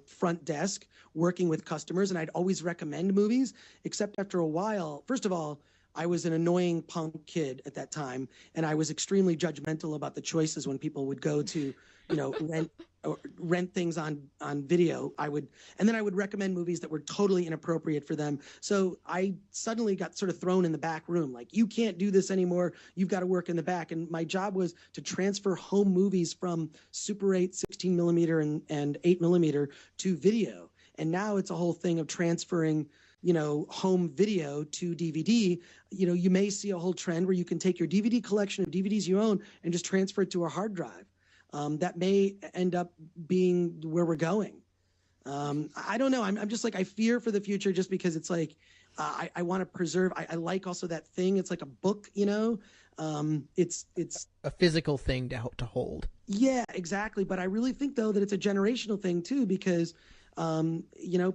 front desk working with customers, and I'd always recommend movies, except after a while. First of all, I was an annoying punk kid at that time, and I was extremely judgmental about the choices when people would go to, rent things on video. I would recommend movies that were totally inappropriate for them. So I suddenly got sort of thrown in the back room, like, you can't do this anymore. You've got to work in the back. And my job was to transfer home movies from Super 8, 16 millimeter and 8 millimeter to video. And now it's a whole thing of transferring, home video to DVD. You may see a whole trend where you can take your DVD collection of DVDs you own and just transfer it to a hard drive. that may end up being where we're going. I don't know. I'm just like, I fear for the future just because it's like, I want to preserve. I like also that thing. It's like a book, you know. It's a physical thing to hold. Yeah, exactly. But I really think though that it's a generational thing too, because you know,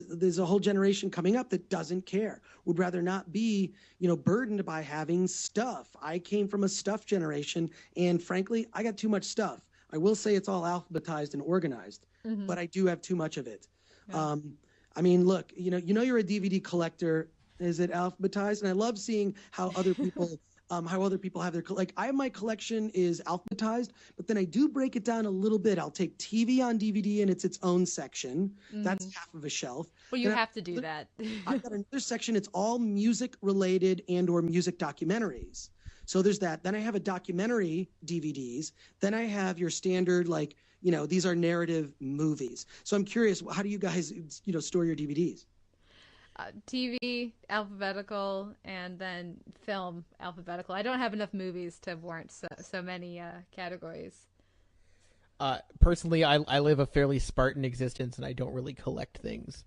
there's a whole generation coming up that doesn't care, would rather not be, you know, burdened by having stuff. I came from a stuff generation, and frankly, I got too much stuff. I will say it's all alphabetized and organized, but I do have too much of it. Yeah. I mean, look, you know, you're a DVD collector. Is it alphabetized? And I love seeing how other people have their, like, my collection is alphabetized, but then I do break it down a little bit. I'll take TV on DVD and it's its own section. That's half of a shelf. Well, you have to do that. I've got another section. It's all music related and or music documentaries. So there's that. Then I have a documentary DVDs. Then I have your standard, like, you know, these are narrative movies. So I'm curious, how do you guys, you know, store your DVDs? TV alphabetical, and then film alphabetical. I don't have enough movies to warrant so many categories. Personally, I live a fairly Spartan existence, and I don't really collect things.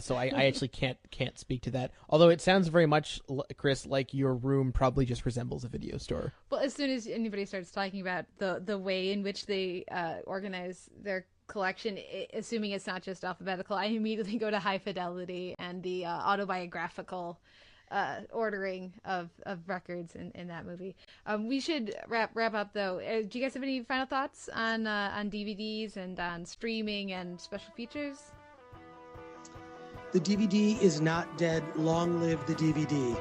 So I actually can't speak to that. Although it sounds very much, Chris, like your room probably just resembles a video store. Well, as soon as anybody starts talking about the way in which they organize their collection, assuming it's not just alphabetical, I immediately go to high fidelity and the autobiographical ordering of records in that movie. We should wrap up though. Do you guys have any final thoughts on DVDs and on streaming and special features? The DVD is not dead. Long live the DVD.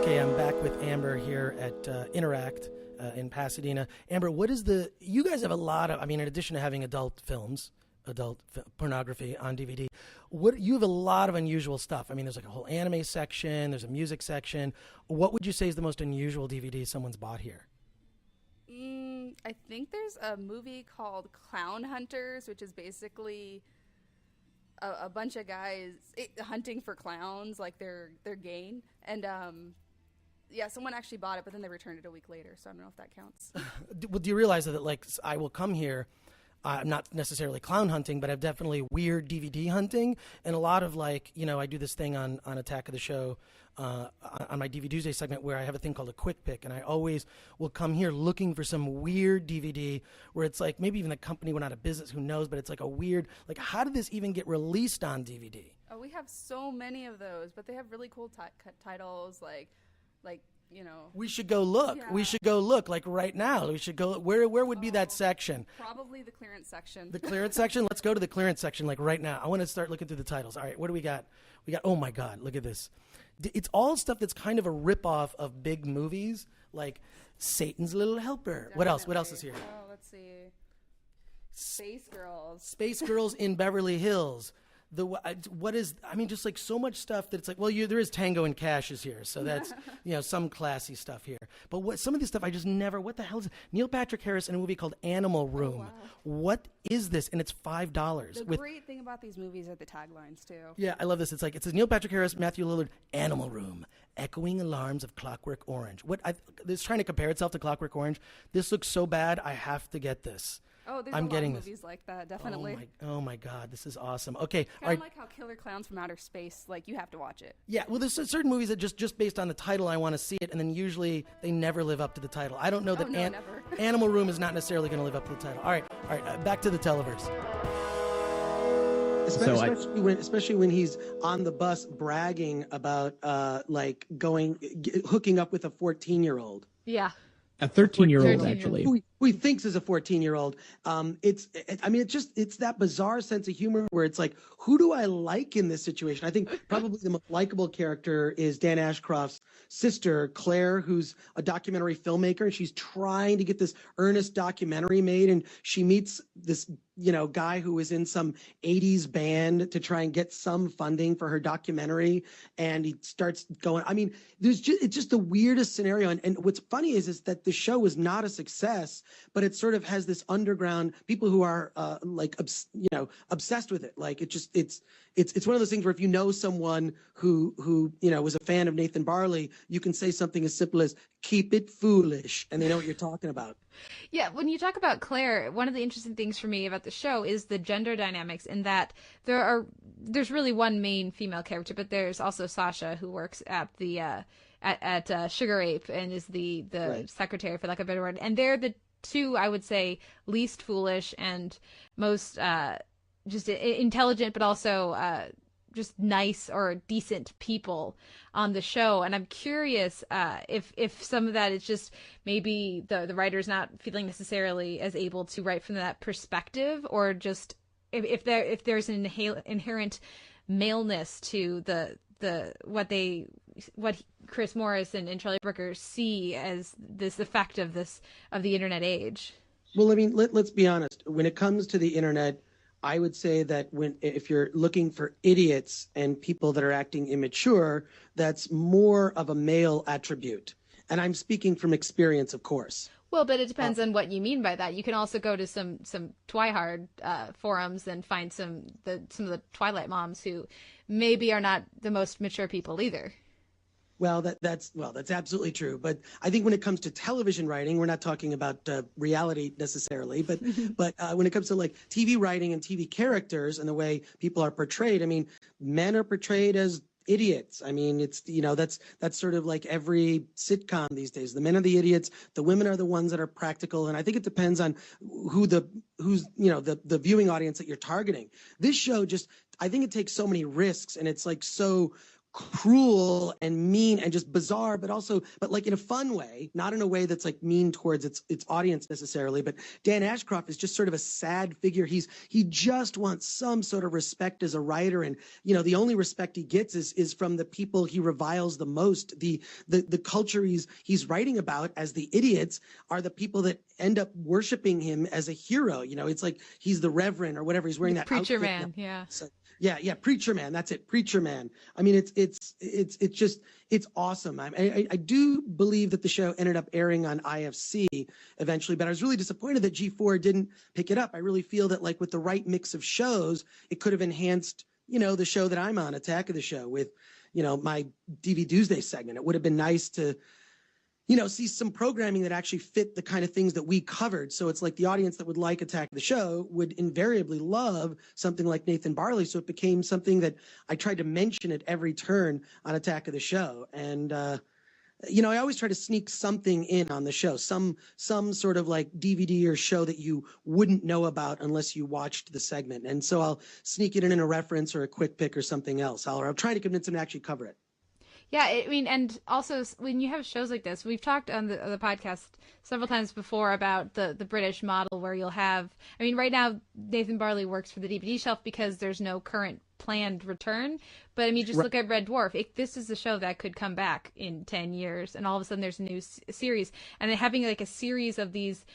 Okay, I'm back with Amber here at Interact in Pasadena. Amber, you guys have a lot of, I mean, in addition to having adult pornography on DVD, you have a lot of unusual stuff. I mean, there's like a whole anime section, there's a music section. What would you say is the most unusual DVD someone's bought here? I think there's a movie called Clown Hunters, which is basically a bunch of guys hunting for clowns, like their gain. And yeah, someone actually bought it, but then they returned it a week later, so I don't know if that counts. Well, do you realize that, like, I will come here, I'm not necessarily clown hunting, but I'm definitely weird DVD hunting, and a lot of, like, you know, I do this thing on Attack of the Show, on my DVD Tuesday segment, where I have a thing called a quick pick, and I always will come here looking for some weird DVD where it's like, maybe even the company went out of business, who knows, but it's like a weird, like, how did this even get released on DVD? Oh, we have so many of those, but they have really cool titles, like, you know. We should go look. Yeah. We should go look, like, right now. We should go. Where would be that section? Probably the clearance section. The clearance section? Let's go to the clearance section, like, right now. I want to start looking through the titles. All right, what do we got? Oh my God, look at this. It's all stuff that's kind of a ripoff of big movies, like Satan's Little Helper. Definitely. What else? What else is here? Oh, let's see. Space Girls. Space Girls in Beverly Hills. Just like so much stuff that it's like, well, there is Tango and Cash is here, so that's, you know, some classy stuff here. But some of this stuff I just never, what the hell is it? Neil Patrick Harris in a movie called Animal Room. Oh, wow. What is this? And it's $5. The great thing about these movies are the taglines, too. Yeah, I love this. It says Neil Patrick Harris, Matthew Lillard, Animal Room, echoing alarms of Clockwork Orange. It's trying to compare itself to Clockwork Orange. This looks so bad, I have to get this. Oh, there's a lot of movies like that, definitely. Oh my God, this is awesome. Okay, kind of like how Killer Clowns from Outer Space, like, you have to watch it. Yeah, well, there's certain movies that just based on the title, I want to see it, and then usually they never live up to the title. I don't know that never. Animal Room is not necessarily going to live up to the title. All right, back to the Televerse. Especially when he's on the bus bragging about hooking up with a 14-year-old. Yeah. A 13-year-old, actually. Who he thinks is a 14-year-old. It's that bizarre sense of humor where it's like, who do I like in this situation? I think probably the most likable character is Dan Ashcroft's sister, Claire, who's a documentary filmmaker, and she's trying to get this earnest documentary made, and she meets this, you know, guy who is in some 80s band to try and get some funding for her documentary, and he starts going, I mean, it's just the weirdest scenario, and what's funny is that the show was not a success but it sort of has this underground people who are obsessed with it. Like it's one of those things where if you know someone who was a fan of Nathan Barley, you can say something as simple as "keep it foolish," and they know what you're talking about. Yeah, when you talk about Claire, one of the interesting things for me about the show is the gender dynamics, in that there's really one main female character, but there's also Sasha, who works at the at Sugar Ape and is the Right. secretary, for lack of a better word, and they're the two, I would say, least foolish and most just intelligent, but also just nice or decent people on the show. And I'm curious if some of that is just maybe the writer's not feeling necessarily as able to write from that perspective, or just if there's an inherent maleness to what Chris Morris and Charlie Brooker see as this effect of the internet age. Well, I mean, let's be honest. When it comes to the internet, I would say that if you're looking for idiots and people that are acting immature, that's more of a male attribute. And I'm speaking from experience, of course. Well, but it depends on what you mean by that. You can also go to some Twihard forums and find some of the Twilight moms who maybe are not the most mature people either. Well, that's absolutely true. But I think when it comes to television writing, we're not talking about reality necessarily, but when it comes to like TV writing and TV characters and the way people are portrayed, I mean, men are portrayed as idiots. I mean, it's that's sort of like every sitcom these days. The men are the idiots, the women are the ones that are practical, and I think it depends on who's the viewing audience that you're targeting. This show I think it takes so many risks, and it's like so cruel and mean and just bizarre, but like in a fun way, not in a way that's like mean towards its audience necessarily. But Dan Ashcroft is just sort of a sad figure. He just wants some sort of respect as a writer, and the only respect he gets is from the people he reviles the most. The culture he's writing about as the idiots are the people that end up worshiping him as a hero. It's like he's the reverend or whatever. He's wearing that preacher outfit man, now. yeah. So, yeah, preacher man. That's it, preacher man. I mean, it's awesome. I do believe that the show ended up airing on IFC eventually, but I was really disappointed that G4 didn't pick it up. I really feel that like with the right mix of shows, it could have enhanced, the show that I'm on, Attack of the Show, with, my DVD Tuesday segment. It would have been nice to, see some programming that actually fit the kind of things that we covered. So it's like the audience that would like Attack of the Show would invariably love something like Nathan Barley. So it became something that I tried to mention at every turn on Attack of the Show. And, I always try to sneak something in on the show, some sort of like DVD or show that you wouldn't know about unless you watched the segment. And so I'll sneak it in a reference or a quick pick or something else. I'll try to convince them to actually cover it. Yeah, I mean, and also when you have shows like this, we've talked on the podcast several times before about the British model, where you'll have, I mean, right now Nathan Barley works for the DVD shelf because there's no current planned return. But I mean, just look at Red Dwarf. This is a show that could come back in 10 years, and all of a sudden there's a new series. And then having like a series of these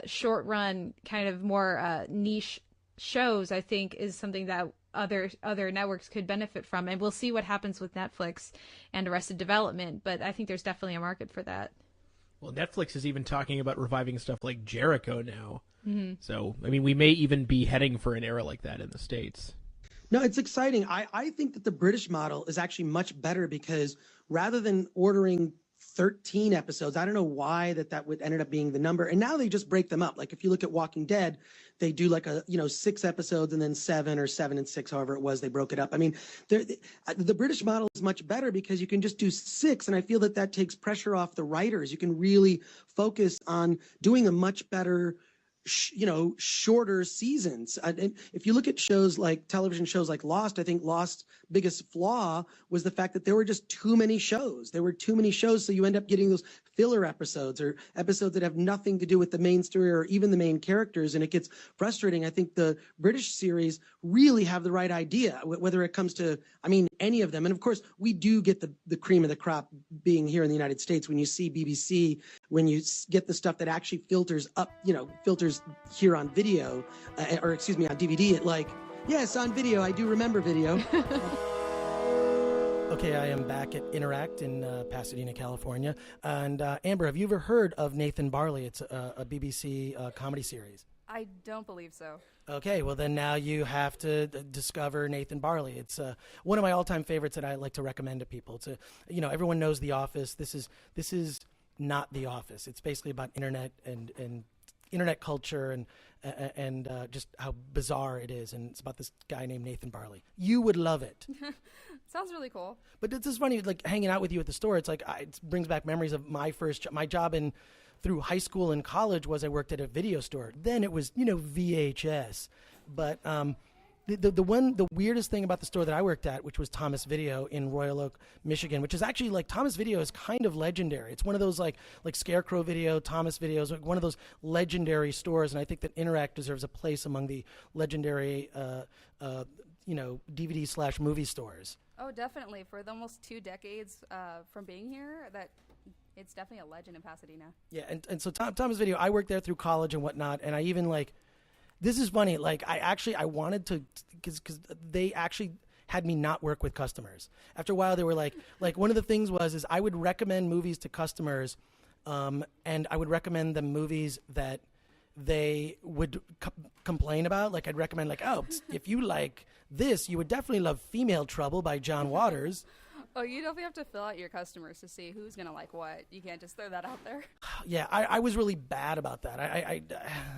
short run kind of more niche shows, I think, is something that other networks could benefit from. And we'll see what happens with Netflix and Arrested Development, but I think there's definitely a market for that. Well, Netflix is even talking about reviving stuff like Jericho now. Mm-hmm. So, I mean, we may even be heading for an era like that in the States. No, it's exciting. I think that the British model is actually much better, because rather than ordering 13 episodes, I don't know why that would ended up being the number. And now they just break them up. Like if you look at Walking Dead, they do like 6 episodes and then 7 or 7 and 6, however it was, they broke it up. I mean, the British model is much better because you can just do 6. And I feel that takes pressure off the writers. You can really focus on doing a much better shorter seasons. And if you look at television shows like Lost, I think Lost's biggest flaw was the fact that there were just too many shows. There were too many shows, so you end up getting those filler episodes or episodes that have nothing to do with the main story or even the main characters, and it gets frustrating. I think the British series really have the right idea, whether it comes to, any of them. And of course, we do get the cream of the crop being here in the United States. When you see BBC, when you get the stuff that actually filters up, filters here on video, on DVD, yes, on video. I do remember video. Okay, I am back at Interact in Pasadena, California. And Amber, have you ever heard of Nathan Barley? It's a BBC comedy series. I don't believe so. Okay, well then now you have to discover Nathan Barley. It's one of my all-time favorites that I like to recommend to people. It's everyone knows The Office. This is not The Office. It's basically about internet and internet culture and just how bizarre it is. And it's about this guy named Nathan Barley. You would love it. Sounds really cool. But it's just funny, like hanging out with you at the store. It's like it brings back memories of my first my job through high school and college was I worked at a video store. Then it was VHS. But the weirdest thing about the store that I worked at, which was Thomas Video in Royal Oak, Michigan, which is actually like Thomas Video is kind of legendary. It's one of those like Scarecrow Video, Thomas Videos, like one of those legendary stores, and I think that Interact deserves a place among the legendary DVD/movie stores. Oh, definitely. For the almost 2 decades from being here, that it's definitely a legend in Pasadena. Yeah, and so Thomas Video, I worked there through college and whatnot, and I even this is funny. Like I wanted to, because they actually had me not work with customers. After a while, they were like one of the things is I would recommend movies to customers, and I would recommend them movies that they would complain about. Like I'd recommend if you like this, you would definitely love Female Trouble by John Waters. Oh, you definitely have to fill out your customers to see who's going to like what. You can't just throw that out there. Yeah, I was really bad about that.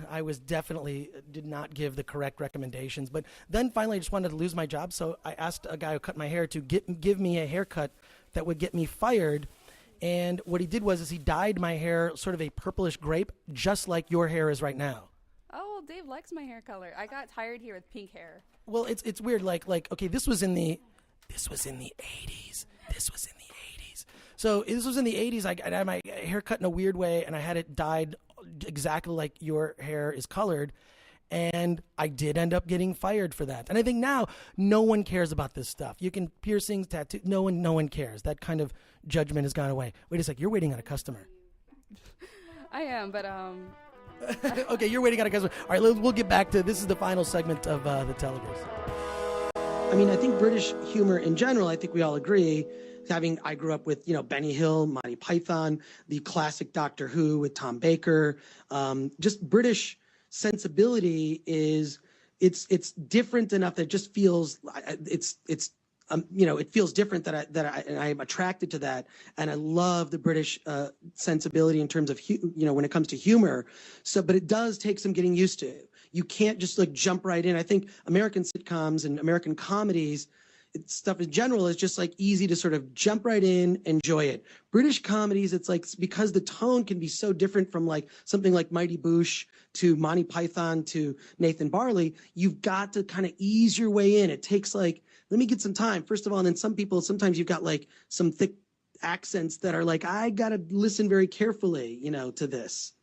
I was definitely did not give the correct recommendations. But then finally I just wanted to lose my job, so I asked a guy who cut my hair to give me a haircut that would get me fired. And what he did was he dyed my hair sort of a purplish grape, just like your hair is right now. Oh, well, Dave likes my hair color. I got hired here with pink hair. Well, it's weird. Okay, this was in the 80s. This was in the 80s. So this was in the 80s. I had my hair cut in a weird way, and I had it dyed exactly like your hair is colored. And I did end up getting fired for that. And I think now no one cares about this stuff. You can piercings, tattoo. No one cares. That kind of judgment has gone away. Wait a sec. You're waiting on a customer. I am, but Okay, you're waiting on a customer. All right, we'll get back to this. Is the final segment of the Televerse. I mean, I think British humor in general, I think we all agree, I grew up with, Benny Hill, Monty Python, the classic Doctor Who with Tom Baker. Just British sensibility it's different enough that it just feels, it feels different and I'm attracted to that. And I love the British sensibility in terms of, when it comes to humor. So, but it does take some getting used to. You can't just jump right in. I think American sitcoms and American comedies, stuff in general is just easy to sort of jump right in, enjoy it. British comedies, it's because the tone can be so different from something like Mighty Boosh to Monty Python to Nathan Barley, you've got to kind of ease your way in. It takes let me get some time, first of all. And then sometimes you've got some thick accents that are I got to listen very carefully, to this.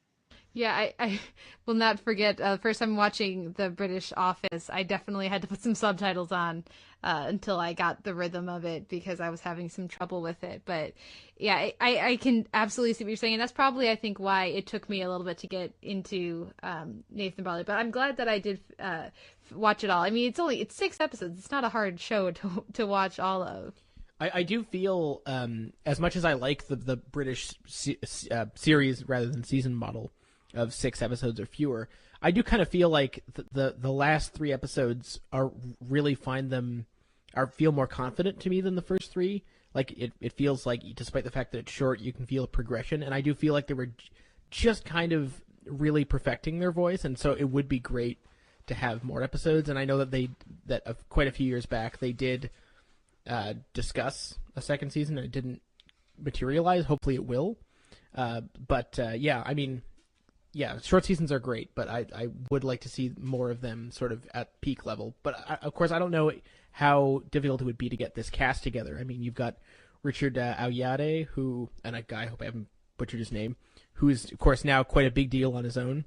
Yeah, I will not forget first time watching the British Office. I definitely had to put some subtitles on until I got the rhythm of it because I was having some trouble with it. But yeah, I can absolutely see what you're saying. And that's probably, I think, why it took me a little bit to get into Nathan Barley. But I'm glad that I did watch it all. I mean, it's 6 episodes. It's not a hard show to watch all of. I do feel, as much as I like the British series rather than season model of 6 episodes or fewer, I do kind of feel like the last 3 episodes feel more confident to me than the first 3. It feels like, despite the fact that it's short, you can feel a progression, and I do feel like they were just kind of really perfecting their voice, and so it would be great to have more episodes. And I know that quite a few years back they did discuss a second season, and it didn't materialize. Hopefully it will. Yeah, I mean, yeah, short seasons are great, but I would like to see more of them sort of at peak level. But of course, I don't know how difficult it would be to get this cast together. I mean, you've got Richard Ayoade, and a guy, I hope I haven't butchered his name, who is, of course, now quite a big deal on his own,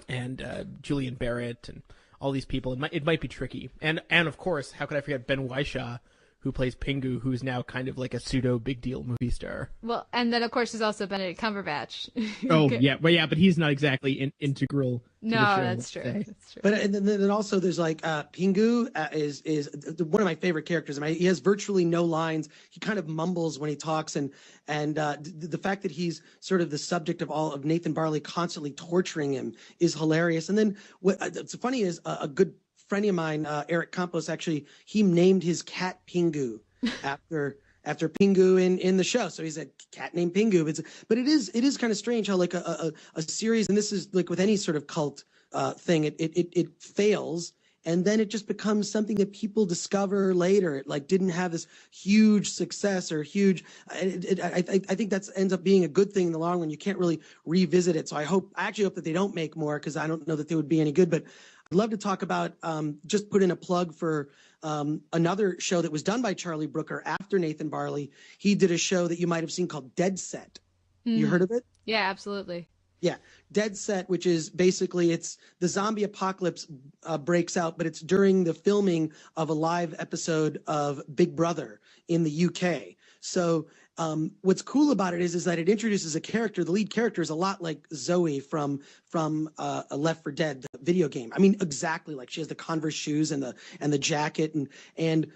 and Julian Barrett and all these people. It might be tricky. And of course, how could I forget Ben Whishaw, who plays Pingu, who's now kind of like a pseudo big deal movie star. Well, and then of course there's also Benedict Cumberbatch. Oh yeah, but he's not exactly integral. No, to the show, that's true. say. That's true. But and then also there's like Pingu is one of my favorite characters. I mean, he has virtually no lines. He kind of mumbles when he talks, and the fact that he's sort of the subject of all of Nathan Barley constantly torturing him is hilarious. And then what's funny is a good friend of mine, Eric Campos, actually he named his cat Pingu after Pingu in the show. So he's a cat named Pingu. But it is kind of strange how like a series, and this is like with any sort of cult thing, it fails. And then it just becomes something that people discover later. It like didn't have this huge success or huge. I think that ends up being a good thing in the long run. You can't really revisit it. So I actually hope that they don't make more, because I don't know that they would be any good. But I'd love to talk about, just put in a plug for another show that was done by Charlie Brooker after Nathan Barley. He did a show that you might have seen called Dead Set. You heard of it? Yeah, absolutely. Yeah, Dead Set, which is basically it's the zombie apocalypse breaks out, but it's during the filming of a live episode of Big Brother in the UK. So what's cool about it is that it introduces a character. The lead character is a lot like Zoe from Left 4 Dead, the video game. I mean, exactly like she has the Converse shoes and the jacket and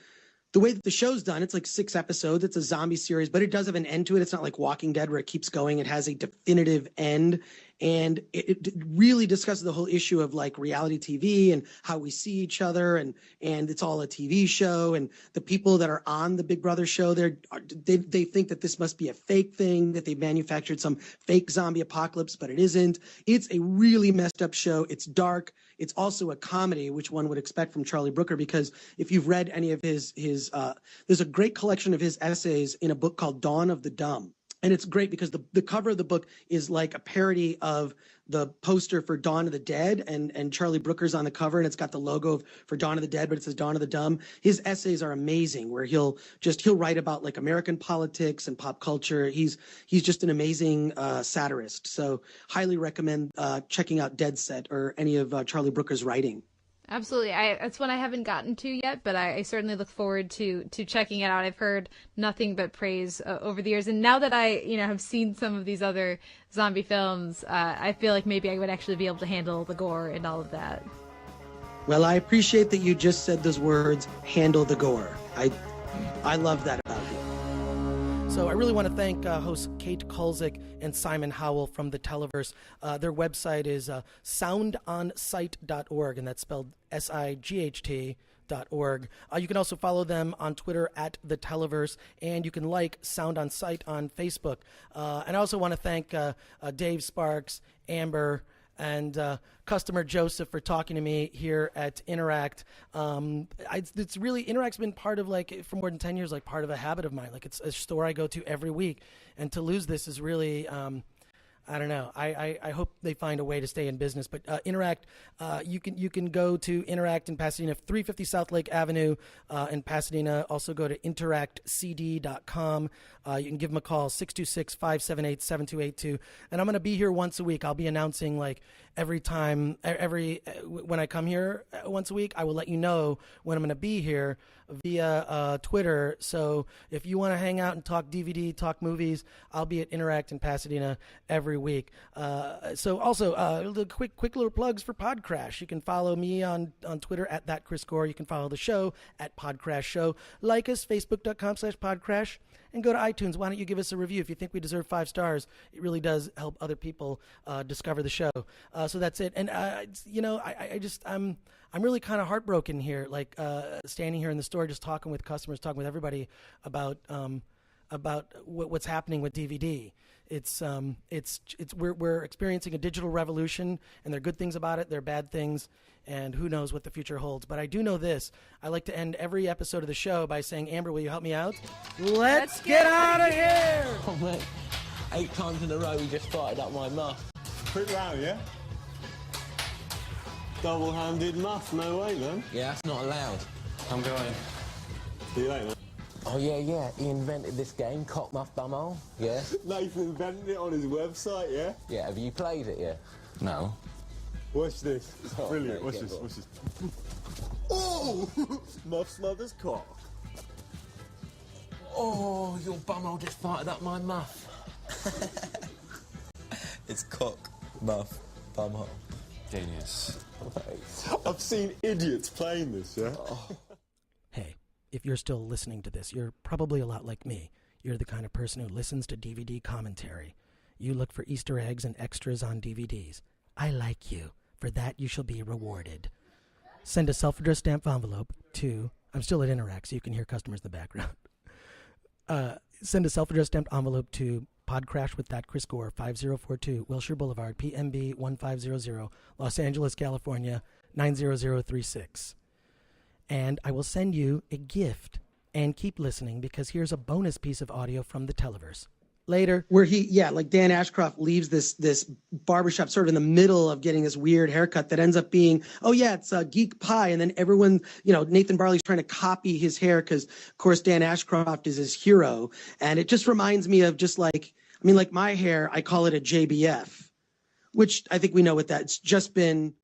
the way that the show's done, it's like 6 episodes. It's a zombie series, but it does have an end to it. It's not like Walking Dead where it keeps going. It has a definitive end. And it really discusses the whole issue of like reality TV and how we see each other. And it's all a TV show. And the people that are on the Big Brother show, they think that this must be a fake thing, that they manufactured some fake zombie apocalypse, but it isn't. It's a really messed up show. It's dark. It's also a comedy, which one would expect from Charlie Brooker, because if you've read any of his there's a great collection of his essays in a book called Dawn of the Dumb. And it's great because the cover of the book is like a parody of the poster for Dawn of the Dead, and Charlie Brooker's on the cover, and it's got the logo for Dawn of the Dead, but it says Dawn of the Dumb. His essays are amazing, where he'll write about like American politics and pop culture. He's just an amazing satirist. So highly recommend checking out Dead Set or any of Charlie Brooker's writing. Absolutely. That's one I haven't gotten to yet, but I certainly look forward to checking it out. I've heard nothing but praise over the years. And now that I, have seen some of these other zombie films, I feel like maybe I would actually be able to handle the gore and all of that. Well, I appreciate that you just said those words, handle the gore. I love that about you. So I really want to thank hosts Kate Kulzick and Simon Howell from the Televerse. Their website is soundonsight.org, and that's spelled SIGHT.org. You can also follow them on Twitter at the Televerse, and you can like Sound on Sight on Facebook. And I also want to thank Dave Sparks, Amber, and customer Joseph for talking to me here at Interact. It's really, Interact's been part of, like, for more than 10 years, like part of a habit of mine. Like, it's a store I go to every week, and to lose this is really, I don't know. I hope they find a way to stay in business. But Interact, you can go to Interact in Pasadena, 350 South Lake Avenue in Pasadena. Also go to interactcd.com. You can give them a call, 626-578-7282. And I'm going to be here once a week. I'll be announcing like when I come here once a week, I will let you know when I'm going to be here via Twitter. So if you want to hang out and talk DVD, talk movies, I'll be at Interact in Pasadena every week. So also the quick little plugs for PodCRASH. You can follow me on Twitter at that Chris Gore. You can follow the show at PodCRASH Show. Like us, facebook.com/PodCRASH. And go to iTunes. Why don't you give us a review? If you think we deserve 5 stars, it really does help other people discover the show. So that's it. And I'm really kind of heartbroken here, like standing here in the store, just talking with customers, talking with everybody about what's happening with DVD. We're experiencing a digital revolution, and there are good things about it, there are bad things, and who knows what the future holds. But I do know this. I like to end every episode of the show by saying, Amber, will you help me out? Let's get out of here! Oh, mate. 8 times in a row, he just fired up my muff. Pretty loud, yeah? Double-handed muff, no way, man. Yeah, that's not allowed. I'm going. See you later. Oh, yeah. He invented this game, Cock Muff Bumhole. Yeah. Nathan invented it on his website, yeah? Yeah, have you played it yet? No. Watch this. Oh, brilliant. mate, Watch this. Oh! Muff's mother's cock. Oh, your bumhole just farted up my muff. It's cock, muff, bumhole. Genius. I've seen idiots playing this, yeah? Hey, if you're still listening to this, you're probably a lot like me. You're the kind of person who listens to DVD commentary. You look for Easter eggs and extras on DVDs. I like you. For that, you shall be rewarded. Send a self-addressed stamp envelope to... I'm still at Interact, so you can hear customers in the background. Send a self-addressed stamped envelope to PodCRASH with that Chris Gore, 5042 Wilshire Boulevard, PMB 1500, Los Angeles, California, 90036. And I will send you a gift. And keep listening, because here's a bonus piece of audio from the Televerse. Later. Where like Dan Ashcroft leaves this barbershop sort of in the middle of getting this weird haircut that ends up being, it's a geek pie. And then everyone, Nathan Barley's trying to copy his hair because, of course, Dan Ashcroft is his hero. And it just reminds me of just like my hair, I call it a JBF, which I think we know what that's just been